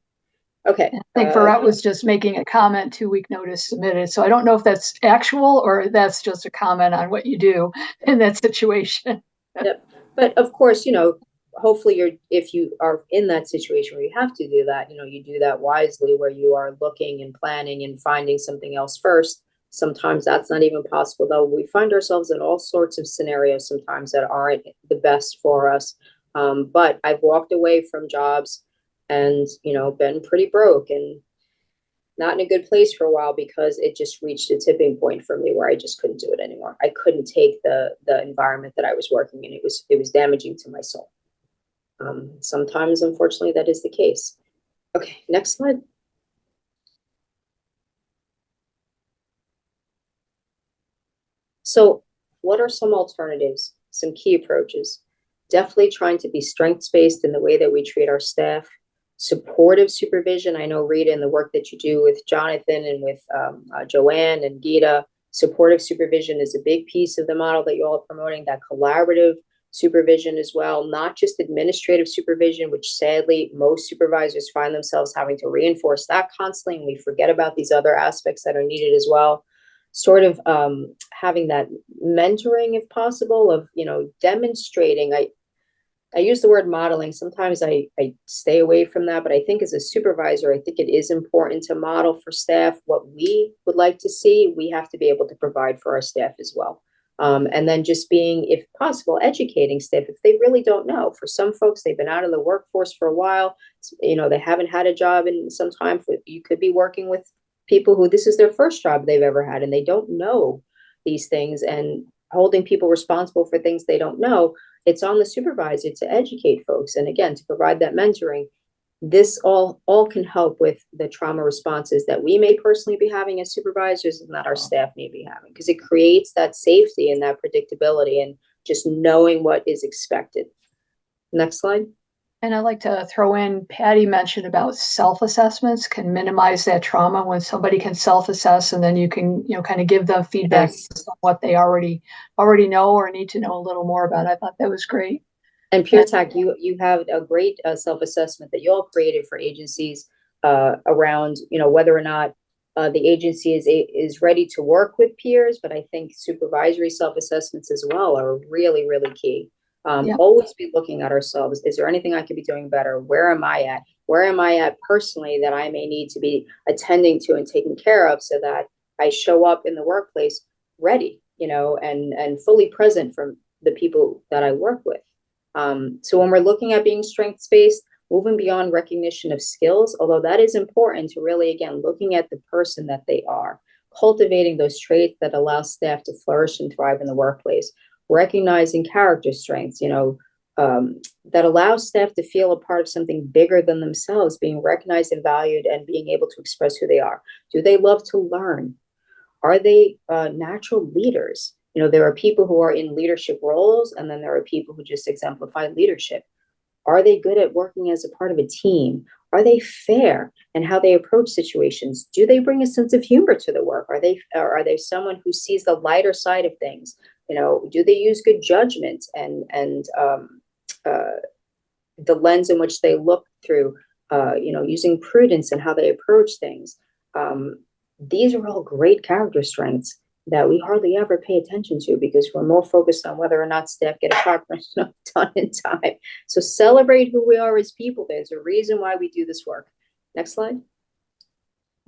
Speaker 2: Okay.
Speaker 1: I think 𝗼𝗏𝗏 was just making a comment, 2-week notice submitted. So I don't know if that's actual or that's just a comment on what you do in that situation.
Speaker 2: Yep. But of course, hopefully if you are in that situation where you have to do that, you do that wisely, where you are looking and planning and finding something else first. Sometimes that's not even possible, though. We find ourselves in all sorts of scenarios sometimes that aren't the best for us. But I've walked away from jobs and, been pretty broke and not in a good place for a while because it just reached a tipping point for me where I just couldn't do it anymore. I couldn't take the environment that I was working in. It was damaging to my soul. Sometimes, unfortunately, that is the case. Okay, next slide. So what are some alternatives, some key approaches? Definitely trying to be strengths-based in the way that we treat our staff. Supportive supervision. I know, Rita, in the work that you do with Jonathan and with Joanne and Gita, supportive supervision is a big piece of the model that you all are promoting, that collaborative supervision as well, not just administrative supervision, which sadly most supervisors find themselves having to reinforce that constantly, and we forget about these other aspects that are needed as well. Sort of having that mentoring, if possible, of demonstrating. I use the word modeling. Sometimes I stay away from that, but I think as a supervisor, I think it is important to model for staff what we would like to see. We have to be able to provide for our staff as well. And then just being, if possible, educating staff if they really don't know. For some folks, they've been out of the workforce for a while. They haven't had a job in some time. You could be working with people who this is their first job they've ever had, and they don't know these things, and holding people responsible for things they don't know. It's on the supervisor to educate folks, and again, to provide that mentoring. This all can help with the trauma responses that we may personally be having as supervisors and that our staff may be having, because it creates that safety and that predictability and just knowing what is expected. Next slide.
Speaker 1: And I'd like to throw in, Patty mentioned about self-assessments can minimize that trauma when somebody can self-assess, and then you can, kind of give them feedback on what they already know or need to know a little more about. I thought that was great.
Speaker 2: And PeerTAC, you have a great self-assessment that you all created for agencies around, whether or not the agency is ready to work with peers. But I think supervisory self-assessments as well are really, really key. Always be looking at ourselves. Is there anything I could be doing better? Where am I at? Where am I at personally that I may need to be attending to and taking care of so that I show up in the workplace ready, and fully present from the people that I work with. So when we're looking at being strengths-based, moving beyond recognition of skills, although that is important to really, again, looking at the person that they are, cultivating those traits that allow staff to flourish and thrive in the workplace, recognizing character strengths, that allows staff to feel a part of something bigger than themselves, being recognized and valued and being able to express who they are. Do they love to learn? Are they natural leaders? There are people who are in leadership roles, and then there are people who just exemplify leadership. Are they good at working as a part of a team? Are they fair in how they approach situations? Do they bring a sense of humor to the work? Are they someone who sees the lighter side of things? Do they use good judgment and the lens in which they look through, using prudence and how they approach things. These are all great character strengths that we hardly ever pay attention to because we're more focused on whether or not staff get a proper done in time. So celebrate who we are as people. There's a reason why we do this work. Next slide.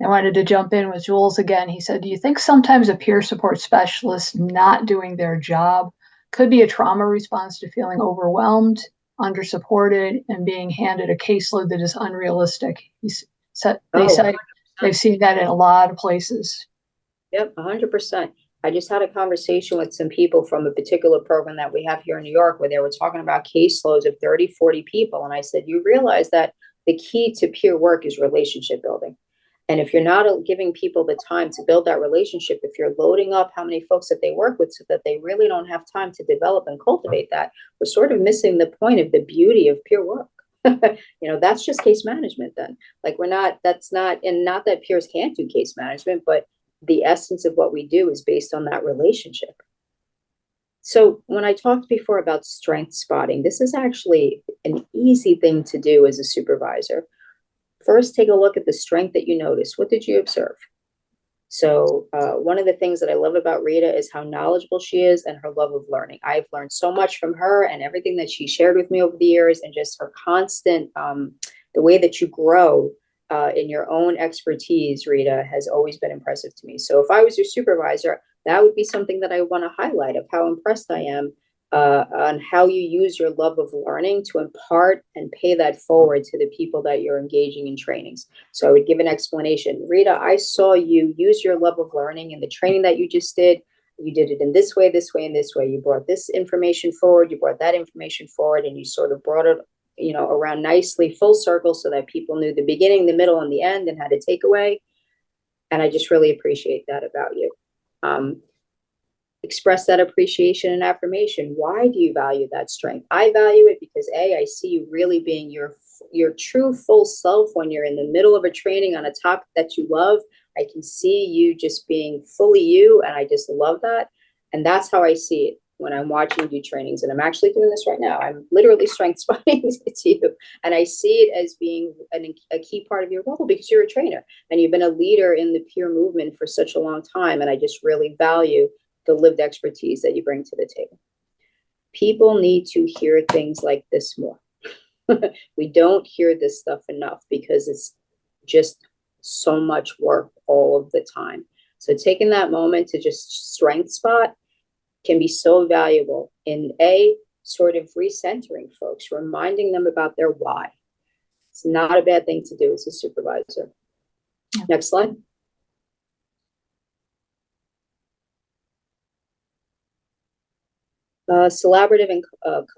Speaker 1: I wanted to jump in with Jules again. He said, do you think sometimes a peer support specialist not doing their job could be a trauma response to feeling overwhelmed, under-supported, and being handed a caseload that is unrealistic? They say they've seen that in a lot of places.
Speaker 2: Yep, 100%. I just had a conversation with some people from a particular program that we have here in New York where they were talking about caseloads of 30, 40 people. And I said, you realize that the key to peer work is relationship building. And if you're not giving people the time to build that relationship, if you're loading up how many folks that they work with so that they really don't have time to develop and cultivate that, we're sort of missing the point of the beauty of peer work. That's just case management then. Like that's not that peers can't do case management, but the essence of what we do is based on that relationship. So when I talked before about strength spotting, this is actually an easy thing to do as a supervisor. First, take a look at the strength that you notice. What did you observe? So one of the things that I love about Rita is how knowledgeable she is and her love of learning. I've learned so much from her and everything that she shared with me over the years, and just her constant, the way that you grow in your own expertise, Rita, has always been impressive to me. So if I was your supervisor, that would be something that I want to highlight, of how impressed I am on how you use your love of learning to impart and pay that forward to the people that you're engaging in trainings. So I would give an explanation. Rita, I saw you use your love of learning in the training that you just did. You did it in this way, this way, and this way. You brought this information forward, you brought that information forward, and you sort of brought it around nicely, full circle, so that people knew the beginning, the middle, and the end, and had a takeaway. And I just really appreciate that about you. Express that appreciation and affirmation. Why do you value that strength? I value it because I see you really being your true full self when you're in the middle of a training on a topic that you love. I can see you just being fully you, and I just love that. And that's how I see it when I'm watching you do trainings. And I'm actually doing this right now. I'm literally strength spotting to you. And I see it as being a key part of your role because you're a trainer and you've been a leader in the peer movement for such a long time. And I just really value the lived expertise that you bring to the table. People need to hear things like this more. We don't hear this stuff enough because it's just so much work all of the time. So taking that moment to just strength spot can be so valuable in sort of recentering folks, reminding them about their why. It's not a bad thing to do as a supervisor. Next slide. Collaborative and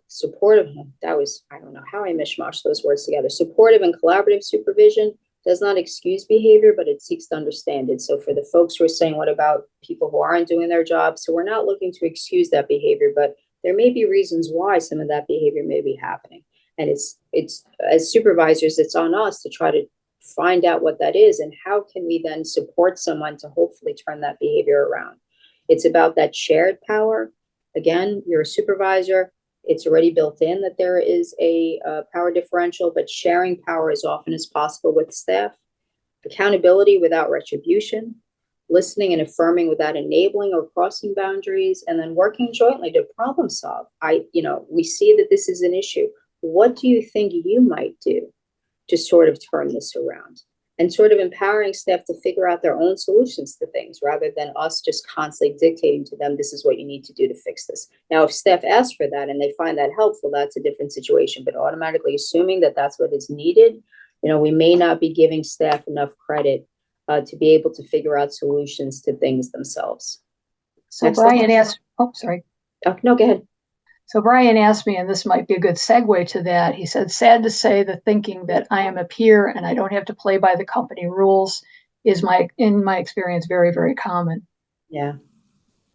Speaker 2: supportive, I don't know how I mishmashed those words together. Supportive and collaborative supervision does not excuse behavior, but it seeks to understand it. So for the folks who are saying, what about people who aren't doing their job? So we're not looking to excuse that behavior, but there may be reasons why some of that behavior may be happening. And it's as supervisors, it's on us to try to find out what that is and how can we then support someone to hopefully turn that behavior around. It's about that shared power. Again, you're a supervisor. It's already built in that there is a power differential, but sharing power as often as possible with staff. Accountability without retribution. Listening and affirming without enabling or crossing boundaries, and then working jointly to problem solve. We see that this is an issue. What do you think you might do to sort of turn this around? And sort of empowering staff to figure out their own solutions to things rather than us just constantly dictating to them, this is what you need to do to fix this. Now, if staff ask for that and they find that helpful, that's a different situation, but automatically assuming that that's what is needed, we may not be giving staff enough credit to be able to figure out solutions to things themselves.
Speaker 1: So Brian asked, sorry.
Speaker 2: Oh, no, go ahead.
Speaker 1: So Brian asked me, and this might be a good segue to that. He said, sad to say, the thinking that I am a peer and I don't have to play by the company rules is in my experience, very, very common. Yeah.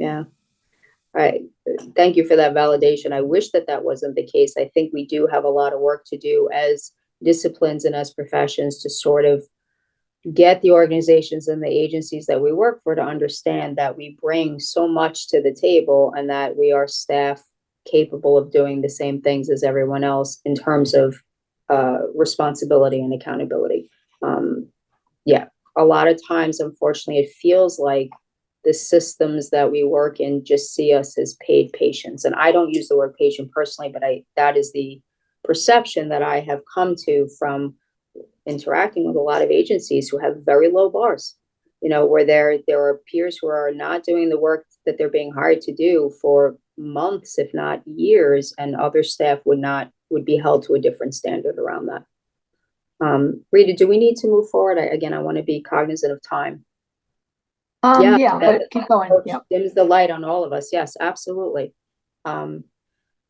Speaker 2: All right. Thank you for that validation. I wish that wasn't the case. I think we do have a lot of work to do as disciplines and as professions to sort of get the organizations and the agencies that we work for to understand that we bring so much to the table and that we are staff capable of doing the same things as everyone else in terms of responsibility and accountability. Yeah, a lot of times, unfortunately, it feels like the systems that we work in just see us as paid patients. And I don't use the word patient personally, but that is the perception that I have come to from interacting with a lot of agencies who have very low bars, where there are peers who are not doing the work that they're being hired to do for months, if not years, and other staff would be held to a different standard around that. Rita, do we need to move forward? I want to be cognizant of time.
Speaker 1: Yeah, but keep going. Yeah.
Speaker 2: Dims the light on all of us. Yes, absolutely.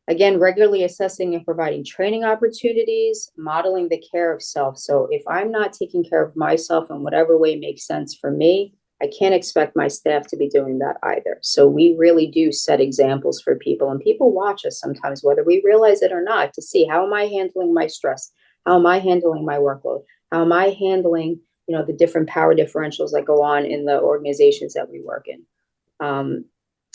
Speaker 2: Again, regularly assessing and providing training opportunities, modeling the care of self. So if I'm not taking care of myself in whatever way makes sense for me, I can't expect my staff to be doing that either. So we really do set examples for people, and people watch us sometimes, whether we realize it or not, to see, how am I handling my stress? How am I handling my workload? How am I handling, the different power differentials that go on in the organizations that we work in?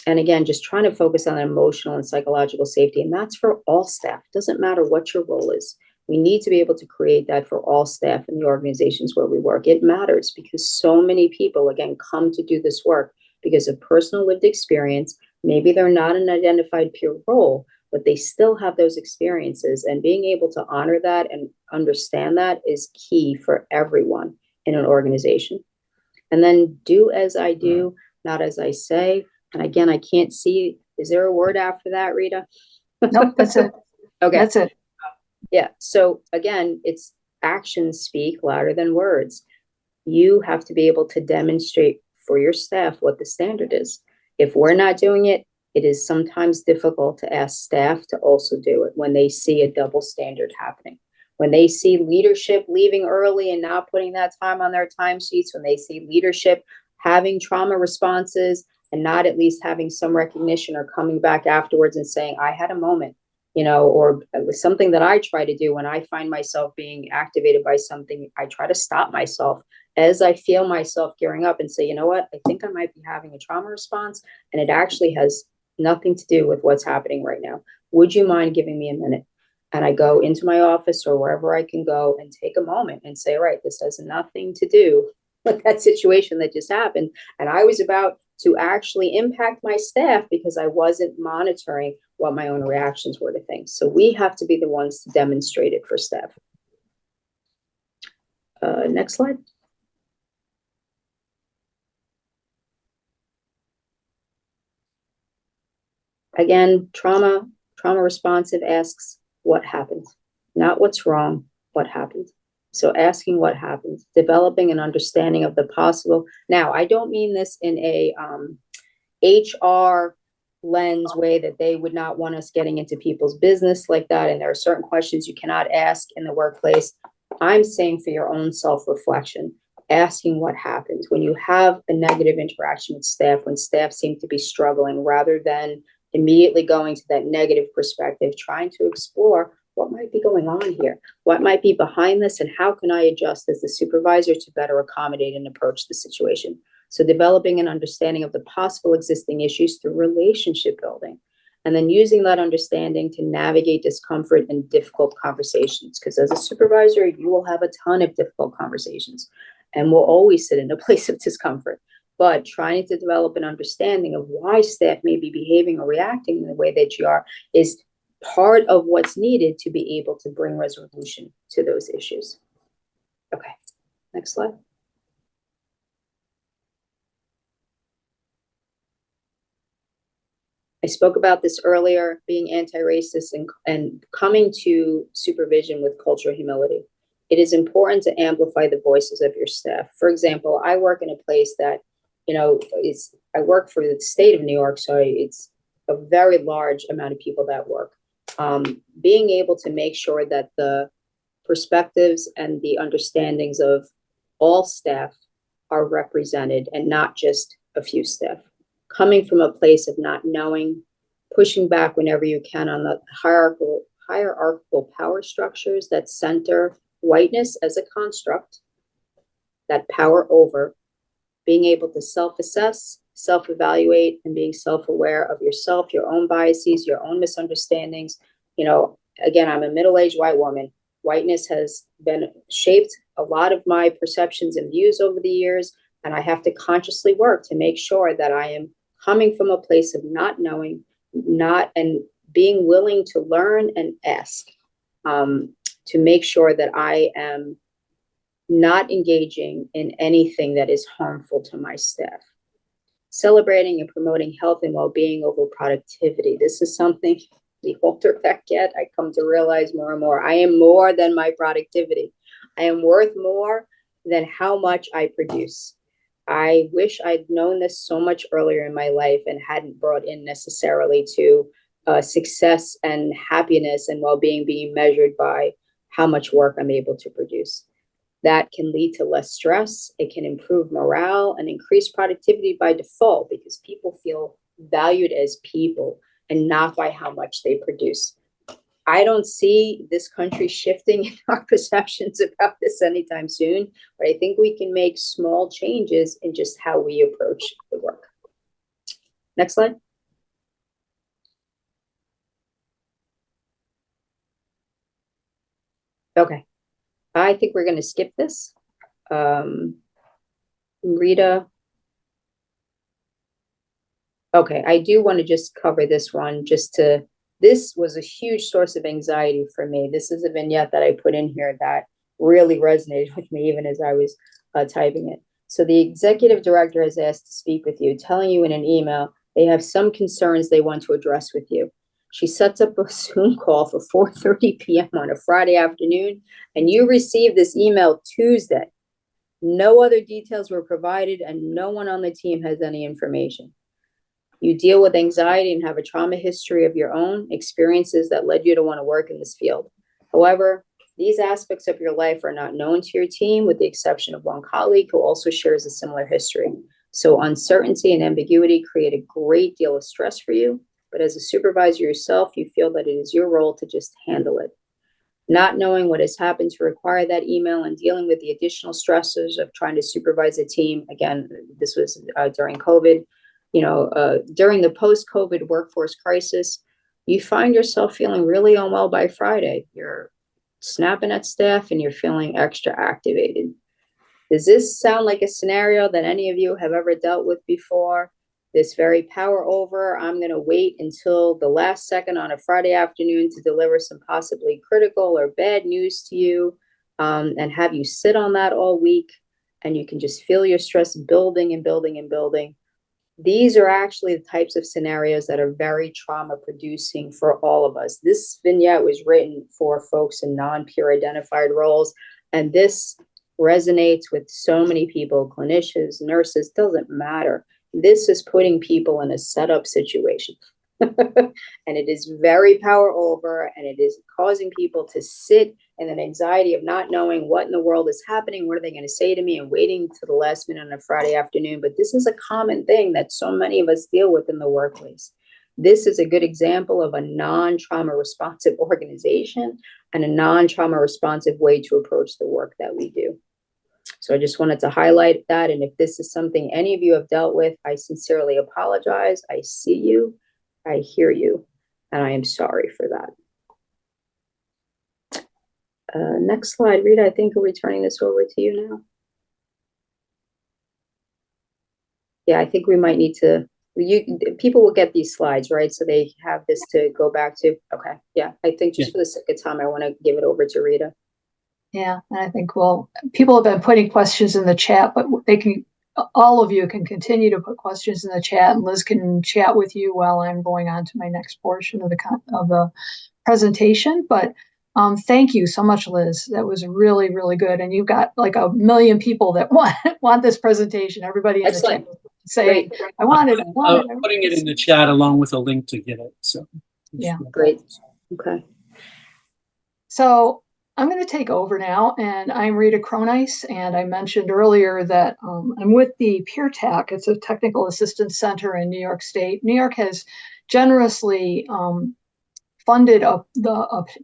Speaker 2: And again, just trying to focus on emotional and psychological safety. And that's for all staff. It doesn't matter what your role is. We need to be able to create that for all staff in the organizations where we work. It matters because so many people, again, come to do this work because of personal lived experience. Maybe they're not an identified peer role, but they still have those experiences. And being able to honor that and understand that is key for everyone in an organization. And then do as I do, not as I say. And again, I can't see, is there a word after that, Rita?
Speaker 1: Nope, that's it.
Speaker 2: Okay.
Speaker 1: That's it.
Speaker 2: Yeah. So again, it's actions speak louder than words. You have to be able to demonstrate for your staff what the standard is. If we're not doing it, it is sometimes difficult to ask staff to also do it when they see a double standard happening. When they see leadership leaving early and not putting that time on their timesheets, when they see leadership having trauma responses and not at least having some recognition or coming back afterwards and saying, I had a moment, or it was something that I try to do when I find myself being activated by something. I try to stop myself as I feel myself gearing up and say, you know what, I think I might be having a trauma response, and it actually has nothing to do with what's happening right now. Would you mind giving me a minute? And I go into my office or wherever I can go and take a moment and say, right, this has nothing to do with that situation that just happened. And I was about to actually impact my staff because I wasn't monitoring what my own reactions were to things. So we have to be the ones to demonstrate it for staff. Next slide. Again, trauma responsive asks what happened, not what's wrong, what happened. So asking what happened, developing an understanding of the possible. Now, I don't mean this in a HR lens way that they would not want us getting into people's business like that. And there are certain questions you cannot ask in the workplace. I'm saying for your own self-reflection, asking what happens when you have a negative interaction with staff, when staff seem to be struggling, rather than immediately going to that negative perspective, trying to explore what might be going on here, what might be behind this, and how can I adjust as the supervisor to better accommodate and approach the situation. So developing an understanding of the possible existing issues through relationship building, and then using that understanding to navigate discomfort and difficult conversations. Because as a supervisor, you will have a ton of difficult conversations and will always sit in a place of discomfort. But trying to develop an understanding of why staff may be behaving or reacting in the way that you are is part of what's needed to be able to bring resolution to those issues. Okay, next slide. I spoke about this earlier, being anti-racist and coming to supervision with cultural humility. It is important to amplify the voices of your staff. For example, I work in a place that, I work for the state of New York, so it's a very large amount of people that work. Being able to make sure that the perspectives and the understandings of all staff are represented and not just a few staff. Coming from a place of not knowing, pushing back whenever you can on the hierarchical power structures that center whiteness as a construct, that power over, being able to self-assess, self-evaluate and being self-aware of yourself, your own biases, your own misunderstandings. You know, again, I'm a middle-aged white woman. Whiteness has been shaped a lot of my perceptions and views over the years, and I have to consciously work to make sure that I am coming from a place of not knowing, and being willing to learn and ask, to make sure that I am not engaging in anything that is harmful to my staff. Celebrating and promoting health and well-being over productivity. This is something, the older I get, I come to realize more and more. I am more than my productivity. I am worth more than how much I produce. I wish I'd known this so much earlier in my life and hadn't brought in necessarily to success and happiness and well-being being measured by how much work I'm able to produce. That can lead to less stress. It can improve morale and increase productivity by default because people feel valued as people and not by how much they produce. I don't see this country shifting in our perceptions about this anytime soon, but I think we can make small changes in just how we approach the work. Next slide. Okay, I think we're going to skip this. Rita. Okay, I do want to just cover this one this was a huge source of anxiety for me. This is a vignette that I put in here that really resonated with me even as I was typing it. So the executive director has asked to speak with you, telling you in an email they have some concerns they want to address with you. She sets up a Zoom call for 4:30 p.m. on a Friday afternoon, and you received this email Tuesday. No other details were provided, and no one on the team has any information. You deal with anxiety and have a trauma history of your own, experiences that led you to want to work in this field. However, these aspects of your life are not known to your team, with the exception of one colleague who also shares a similar history. So uncertainty and ambiguity create a great deal of stress for you, but as a supervisor yourself, you feel that it is your role to just handle it. Not knowing what has happened to require that email and dealing with the additional stresses of trying to supervise a team. Again, this was during COVID. During the post-COVID workforce crisis, you find yourself feeling really unwell by Friday. You're snapping at staff and you're feeling extra activated. Does this sound like a scenario that any of you have ever dealt with before? This very power over, I'm going to wait until the last second on a Friday afternoon to deliver some possibly critical or bad news to you, and have you sit on that all week, and you can just feel your stress building and building and building. These are actually the types of scenarios that are very trauma producing for all of us. This vignette was written for folks in non-peer identified roles, and this resonates with so many people, clinicians, nurses, doesn't matter. This is putting people in a setup situation. And it is very power over, and it is causing people to sit in an anxiety of not knowing what in the world is happening. What are they going to say to me, and waiting to the last minute on a Friday afternoon. But this is a common thing that so many of us deal with in the workplace. This is a good example of a non-trauma responsive organization and a non-trauma responsive way to approach the work that we do. So I just wanted to highlight that. And if this is something any of you have dealt with, I sincerely apologize. I see you, I hear you, and I am sorry for that. Next slide, Rita. I think we're returning this over to you now. Yeah, I think we might need to, people will get these slides, right? So they have this to go back to. Okay, yeah, I think just for the sake of time, I want to give it over to Rita.
Speaker 1: Yeah, and I think, well, people have been putting questions in the chat, but they can, all of you can continue to put questions in the chat, and Liz can chat with you while I'm going on to my next portion of the presentation. But thank you so much, Liz. That was really, really good. And you've got like 1 million people that want this presentation. Everybody in the chat saying, great. I want it.
Speaker 4: I'm putting it in the chat along with a link to get it. So
Speaker 1: yeah,
Speaker 2: great. Okay.
Speaker 1: So I'm going to take over now, and I'm Rita Cronise, and I mentioned earlier that I'm with the PeerTAC. It's a technical assistance center in New York State. New York has generously funded a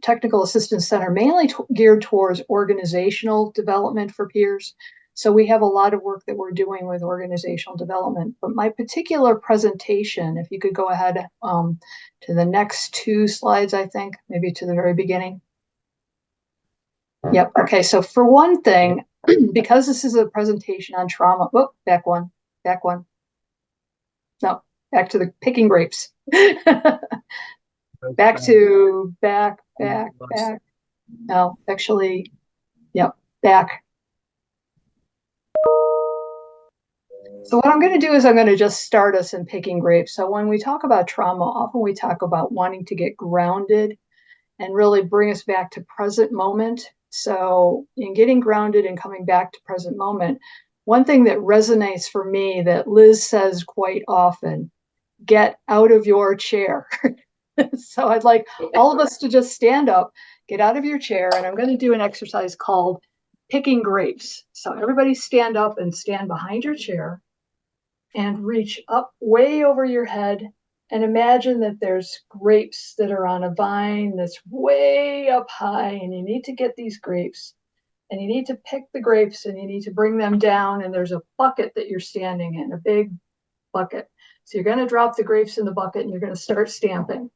Speaker 1: technical assistance center mainly geared towards organizational development for peers. So we have a lot of work that we're doing with organizational development. But my particular presentation, if you could go ahead to the next 2 slides, I think, maybe to the very beginning. Yep. Okay. So for one thing, because this is a presentation on trauma, back one. No, back to the picking grapes. back. No, actually, yep, back. So what I'm going to do is I'm going to just start us in picking grapes. So when we talk about trauma, often we talk about wanting to get grounded and really bring us back to present moment. So in getting grounded and coming back to present moment, one thing that resonates for me that Liz says quite often, get out of your chair. So I'd like all of us to just stand up, get out of your chair, and I'm going to do an exercise called picking grapes. So everybody stand up and stand behind your chair and reach up way over your head and imagine that there's grapes that are on a vine that's way up high, and you need to get these grapes and you need to pick the grapes and you need to bring them down, and there's a bucket that you're standing in, a big bucket. So you're going to drop the grapes in the bucket and you're going to start stamping.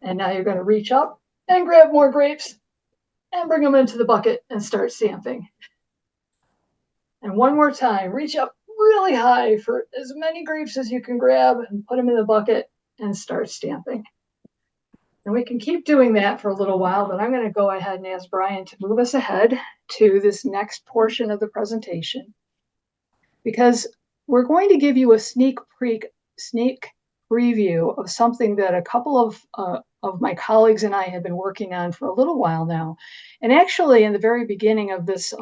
Speaker 1: And now you're going to reach up and grab more grapes and bring them into the bucket and start stamping. And one more time, reach up really high for as many grapes as you can grab and put them in the bucket and start stamping. And we can keep doing that for a little while, but I'm going to go ahead and ask Brian to move us ahead to this next portion of the presentation, because we're going to give you a sneak preview of something that a couple of my colleagues and I have been working on for a little while now. And actually, in the very beginning of this,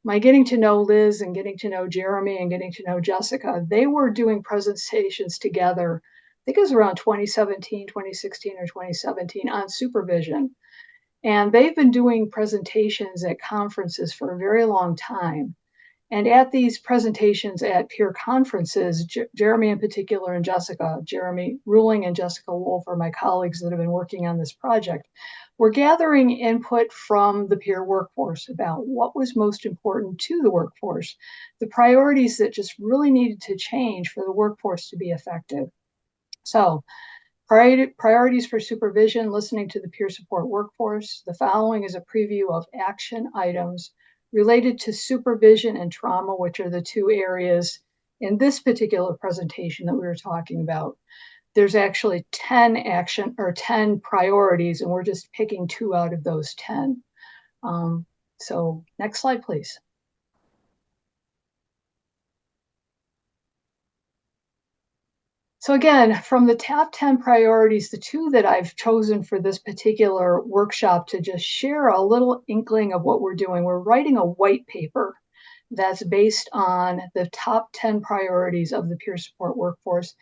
Speaker 1: my getting to know Liz and getting to know Jeremy and getting to know Jessica, they were doing presentations together. I think it was around 2016 or 2017 on supervision. And they've been doing presentations at conferences for a very long time. And at these presentations at peer conferences, Jeremy in particular and Jessica, Jeremy Ruling and Jessica Wolf are my colleagues that have been working on this project. We're gathering input from the peer workforce about what was most important to the workforce, the priorities that just really needed to change for the workforce to be effective. So, priorities for supervision, listening to the peer support workforce. The following is a preview of action items related to supervision and trauma, which are the 2 areas in this particular presentation that we were talking about. There's actually 10 priorities, and we're just picking 2 out of those 10. So next slide, please. So again, from the top 10 priorities, the 2 that I've chosen for this particular workshop to just share a little inkling of what we're doing, we're writing a white paper that's based on the top 10 priorities of the peer support workforce.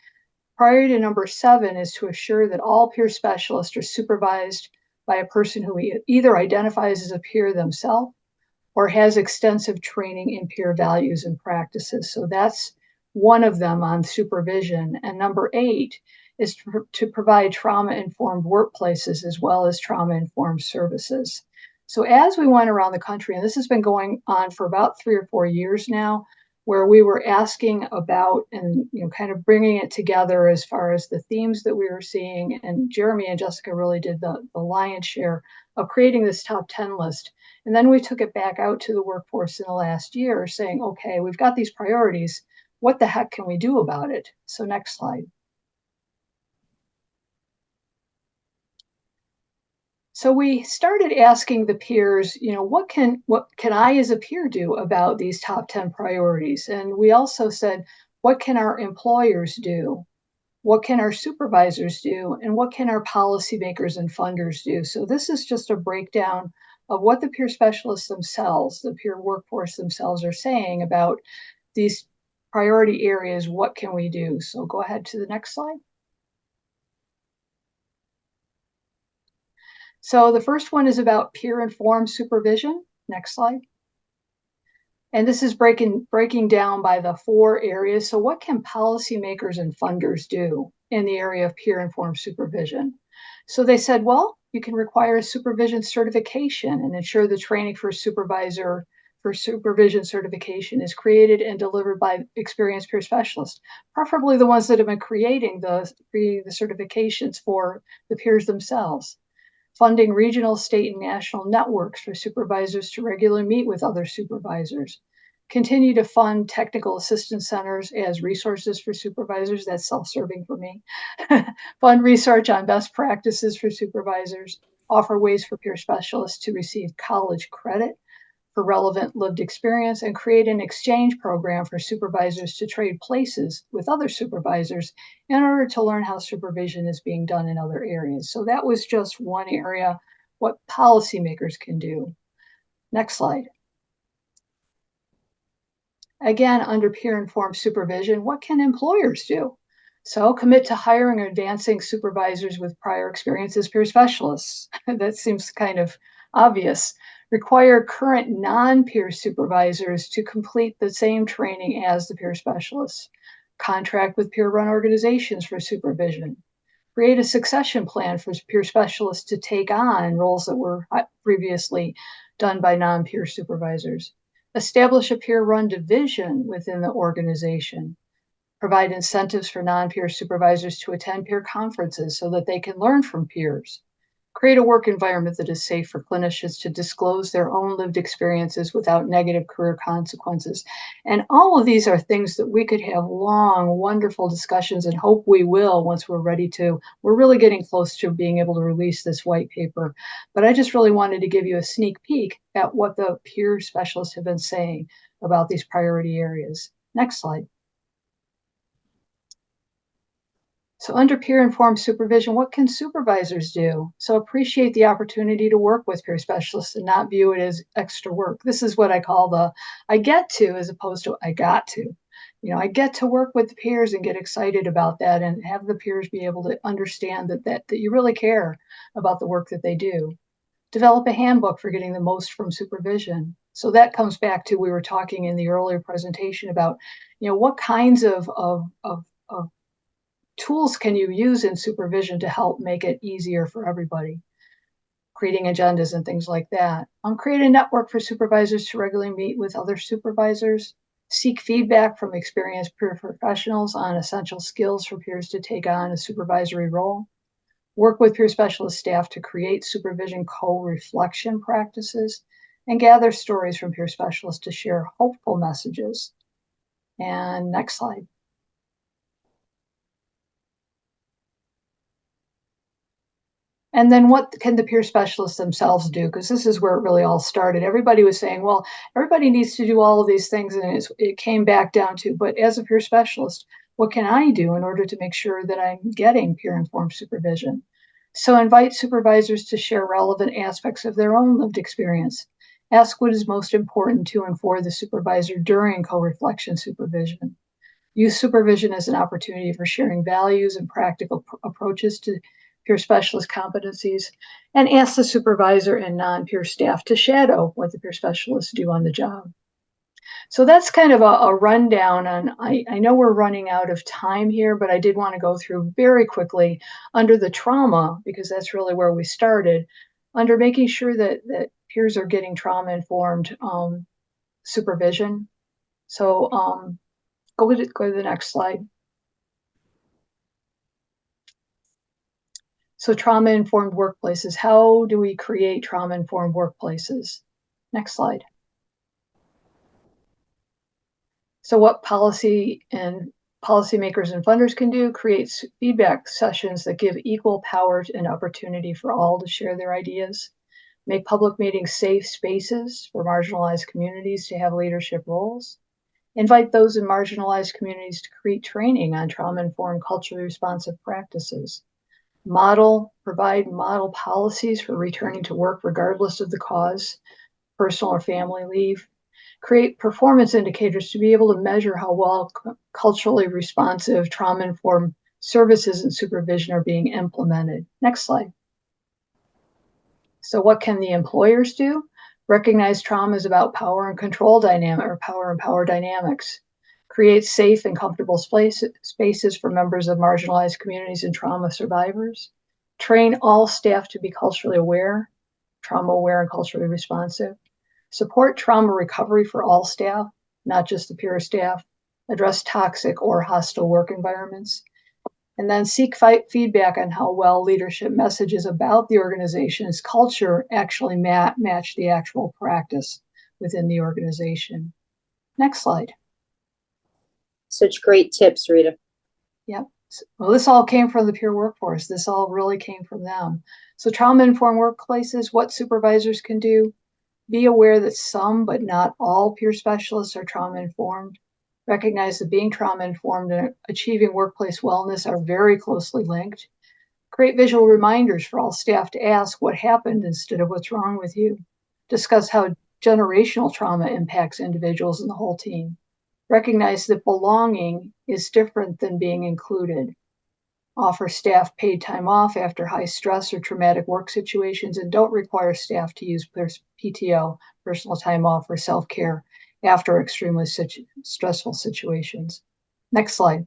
Speaker 1: Priority number 7 is to assure that all peer specialists are supervised by a person who either identifies as a peer themselves or has extensive training in peer values and practices. So that's one of them on supervision. And number 8 is to provide trauma-informed workplaces as well as trauma-informed services. So as we went around the country, and this has been going on for about 3 or 4 years now, where we were asking about and kind of bringing it together as far as the themes that we were seeing, and Jeremy and Jessica really did the lion's share of creating this top 10 list. And then we took it back out to the workforce in the last year saying, okay, we've got these priorities. What the heck can we do about it? So next slide. So we started asking the peers, what can I as a peer do about these top 10 priorities? And we also said, what can our employers do? What can our supervisors do? And what can our policymakers and funders do? So this is just a breakdown of what the peer specialists themselves, the peer workforce themselves are saying about these priority areas. What can we do? So go ahead to the next slide. So the first one is about peer-informed supervision. Next slide. And this is breaking down by the 4 areas. So what can policymakers and funders do in the area of peer-informed supervision? So they said, well, you can require a supervision certification and ensure the training for supervisor for supervision certification is created and delivered by experienced peer specialists, preferably the ones that have been creating the certifications for the peers themselves. Funding regional, state, and national networks for supervisors to regularly meet with other supervisors. Continue to fund technical assistance centers as resources for supervisors. That's self-serving for me. Fund research on best practices for supervisors. Offer ways for peer specialists to receive college credit for relevant lived experience, and create an exchange program for supervisors to trade places with other supervisors in order to learn how supervision is being done in other areas. So that was just one area, what policymakers can do. Next slide. Again, under peer-informed supervision, what can employers do? So commit to hiring or advancing supervisors with prior experience as peer specialists. That seems kind of obvious. Require current non-peer supervisors to complete the same training as the peer specialists. Contract with peer-run organizations for supervision. Create a succession plan for peer specialists to take on roles that were previously done by non-peer supervisors. Establish a peer-run division within the organization. Provide incentives for non-peer supervisors to attend peer conferences so that they can learn from peers. Create a work environment that is safe for clinicians to disclose their own lived experiences without negative career consequences. And all of these are things that we could have long, wonderful discussions, and hope we will once we're ready to. We're really getting close to being able to release this white paper. But I just really wanted to give you a sneak peek at what the peer specialists have been saying about these priority areas. Next slide. So under peer-informed supervision, what can supervisors do? So appreciate the opportunity to work with peer specialists and not view it as extra work. This is what I call the I get to as opposed to I got to. You know, I get to work with the peers and get excited about that and have the peers be able to understand that you really care about the work that they do. Develop a handbook for getting the most from supervision. So that comes back to, we were talking in the earlier presentation about, you know, what kinds of tools can you use in supervision to help make it easier for everybody? Creating agendas and things like that. Create a network for supervisors to regularly meet with other supervisors. Seek feedback from experienced peer professionals on essential skills for peers to take on a supervisory role. Work with peer specialist staff to create supervision co-reflection practices, and gather stories from peer specialists to share hopeful messages. And next slide. And then what can the peer specialists themselves do? Because this is where it really all started. Everybody was saying, well, everybody needs to do all of these things. And it came back down to, but as a peer specialist, what can I do in order to make sure that I'm getting peer-informed supervision? So invite supervisors to share relevant aspects of their own lived experience. Ask what is most important to and for the supervisor during co-reflection supervision. Use supervision as an opportunity for sharing values and practical approaches to peer specialist competencies, and ask the supervisor and non-peer staff to shadow what the peer specialists do on the job. So that's kind of a rundown on, I know we're running out of time here, but I did want to go through very quickly under the trauma, because that's really where we started, under making sure that peers are getting trauma-informed supervision. So go to the next slide. So trauma-informed workplaces. How do we create trauma-informed workplaces? Next slide. So what policymakers and funders can do: create feedback sessions that give equal power and opportunity for all to share their ideas. Make public meetings safe spaces for marginalized communities to have leadership roles. Invite those in marginalized communities to create training on trauma-informed culturally responsive practices. Provide model policies for returning to work regardless of the cause, personal or family leave. Create performance indicators to be able to measure how well culturally responsive trauma-informed services and supervision are being implemented. Next slide. So what can the employers do? Recognize trauma is about power and control dynamic, or power and power dynamics. Create safe and comfortable spaces for members of marginalized communities and trauma survivors. Train all staff to be culturally aware, trauma aware, and culturally responsive. support trauma recovery for all staff, not just the peer staff, address toxic or hostile work environments, and then seek feedback on how well leadership messages about the organization's culture actually match the actual practice within the organization. Next slide.
Speaker 2: Such great tips, Rita.
Speaker 1: Yep. Well, this all came from the peer workforce. This all really came from them. So trauma-informed workplaces, what supervisors can do: be aware that some, but not all, peer specialists are trauma-informed. Recognize that being trauma-informed and achieving workplace wellness are very closely linked. Create visual reminders for all staff to ask what happened instead of what's wrong with you. Discuss how generational trauma impacts individuals and the whole team. Recognize that belonging is different than being included. Offer staff paid time off after high stress or traumatic work situations, and don't require staff to use PTO, personal time off, or self-care after extremely stressful situations. Next slide.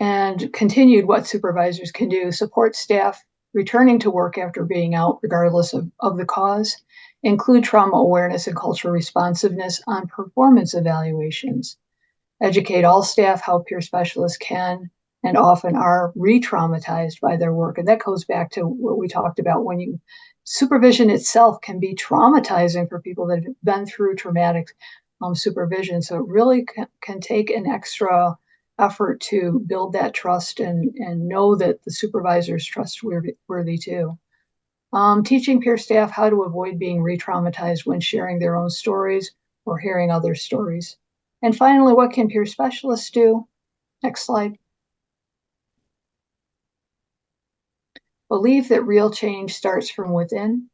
Speaker 1: And continued, what supervisors can do: support staff returning to work after being out, regardless of the cause. Include trauma awareness and cultural responsiveness on performance evaluations. Educate all staff how peer specialists can and often are re-traumatized by their work. And that goes back to what we talked about, when supervision itself can be traumatizing for people that have been through traumatic supervision. So it really can take an extra effort to build that trust and know that the supervisor is trustworthy too. Teaching peer staff how to avoid being re-traumatized when sharing their own stories or hearing other stories. And finally, what can peer specialists do? Next slide. Believe that real change starts from within.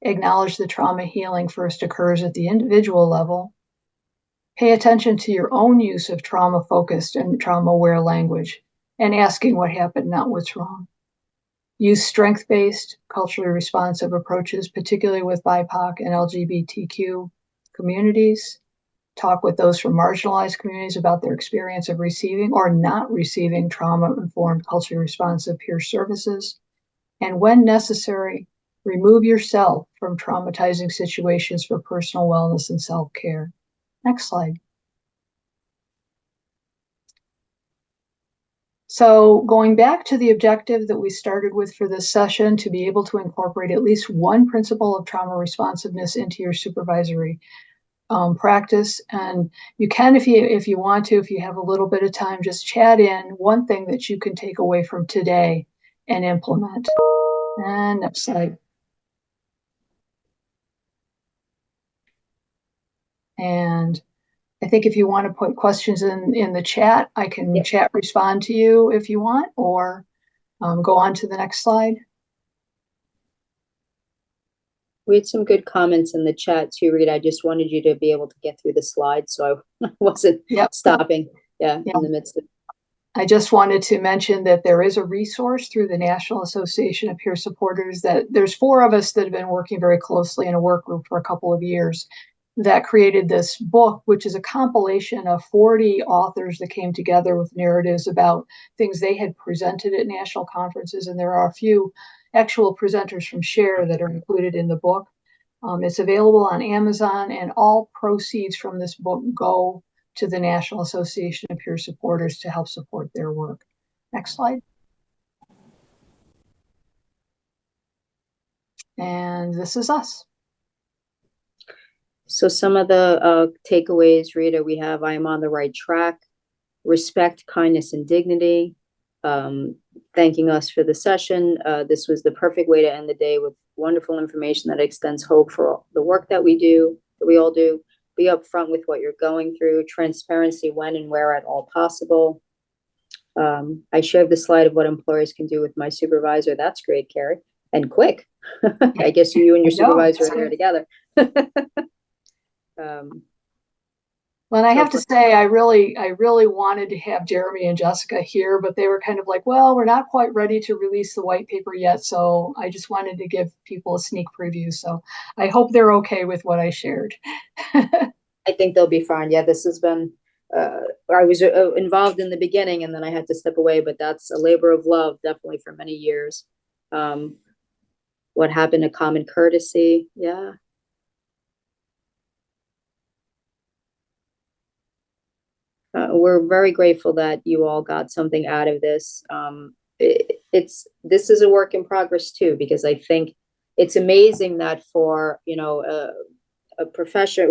Speaker 1: Acknowledge that trauma healing first occurs at the individual level. Pay attention to your own use of trauma-focused and trauma-aware language, and asking what happened, not what's wrong. Use strength-based, culturally responsive approaches, particularly with BIPOC and LGBTQ communities. Talk with those from marginalized communities about their experience of receiving or not receiving trauma-informed, culturally responsive peer services. And when necessary, remove yourself from traumatizing situations for personal wellness and self-care. Next slide. So going back to the objective that we started with for this session, to be able to incorporate at least one principle of trauma responsiveness into your supervisory practice. And you can, if you want to, if you have a little bit of time, just chat in one thing that you can take away from today and implement. And next slide. And I think if you want to put questions in the chat, I can chat respond to you if you want, or go on to the next slide.
Speaker 2: We had some good comments in the chat too, Rita. I just wanted you to be able to get through the slides, so I wasn't stopping in the midst of.
Speaker 1: I just wanted to mention that there is a resource through the National Association of Peer Supporters, that there's 4 of us that have been working very closely in a work group for a couple of years, that created this book, which is a compilation of 40 authors that came together with narratives about things they had presented at national conferences. And there are a few actual presenters from SHARE that are included in the book. It's available on Amazon, and all proceeds from this book go to the National Association of Peer Supporters to help support their work. Next slide. And this is us.
Speaker 2: So some of the takeaways, Rita, we have: I am on the right track, respect, kindness, and dignity, thanking us for the session. This was the perfect way to end the day, with wonderful information that extends hope for all the work that we all do. Be upfront with what you're going through, transparency when and where at all possible. I shared the slide of what employers can do with my supervisor. That's great, Carrie, and quick. I guess you and your supervisor are there together.
Speaker 1: Well, I have to say, I really wanted to have Jeremy and Jessica here, but they were kind of like, well, we're not quite ready to release the white paper yet. So I just wanted to give people a sneak preview. So I hope they're okay with what I shared.
Speaker 2: I think they'll be fine. Yeah, this has been I was involved in the beginning, and then I had to step away, but that's a labor of love, definitely for many years. What happened to common courtesy? Yeah. We're very grateful that you all got something out of this. This is a work in progress too, because I think it's amazing that for, you know, professions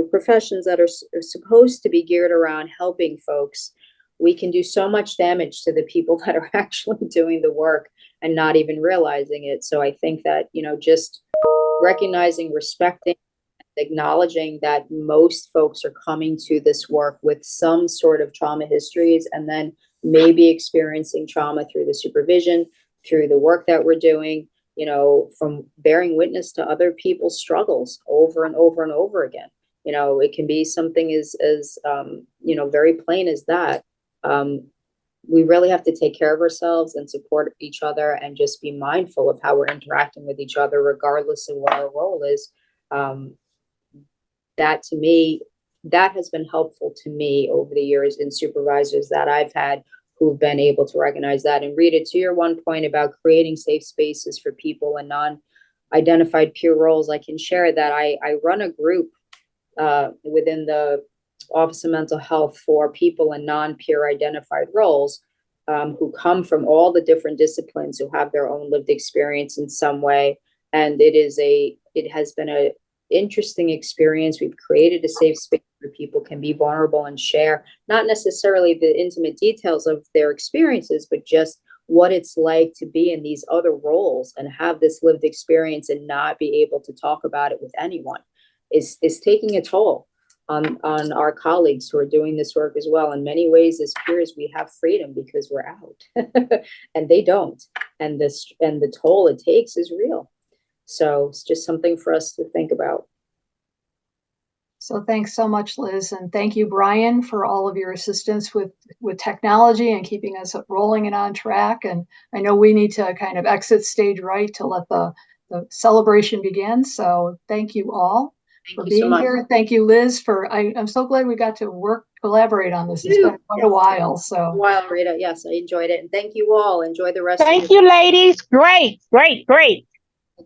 Speaker 2: that are supposed to be geared around helping folks, we can do so much damage to the people that are actually doing the work and not even realizing it. So I think that, you know, just recognizing, respecting, acknowledging that most folks are coming to this work with some sort of trauma histories, and then maybe experiencing trauma through the supervision, through the work that we're doing, you know, from bearing witness to other people's struggles over and over and over again. You know, it can be something as you know, very plain as that. We really have to take care of ourselves and support each other, and just be mindful of how we're interacting with each other, regardless of what our role is. That to me, that has been helpful to me over the years in supervisors that I've had who've been able to recognize that. And Rita, to your one point about creating safe spaces for people in non-identified peer roles, I can share that I run a group within the Office of Mental Health for people in non-peer identified roles who come from all the different disciplines, who have their own lived experience in some way. And it has been a interesting experience. We've created a safe space where people can be vulnerable and share, not necessarily the intimate details of their experiences, but just what it's like to be in these other roles and have this lived experience and not be able to talk about it with anyone is taking a toll on our colleagues who are doing this work as well. In many ways, as peers, we have freedom because we're out and they don't. And the toll it takes is real. So it's just something for us to think about.
Speaker 1: So thanks so much, Liz. And thank you, Brian, for all of your assistance with technology and keeping us rolling and on track. And I know we need to kind of exit stage right to let the celebration begin. So thank you all for being here. Thank you, Liz, I'm so glad we got to collaborate on this. It's been quite a while. So
Speaker 2: Rita. Yes, I enjoyed it. And thank you all. Enjoy the rest.
Speaker 5: Thank you, ladies. Great, great, great.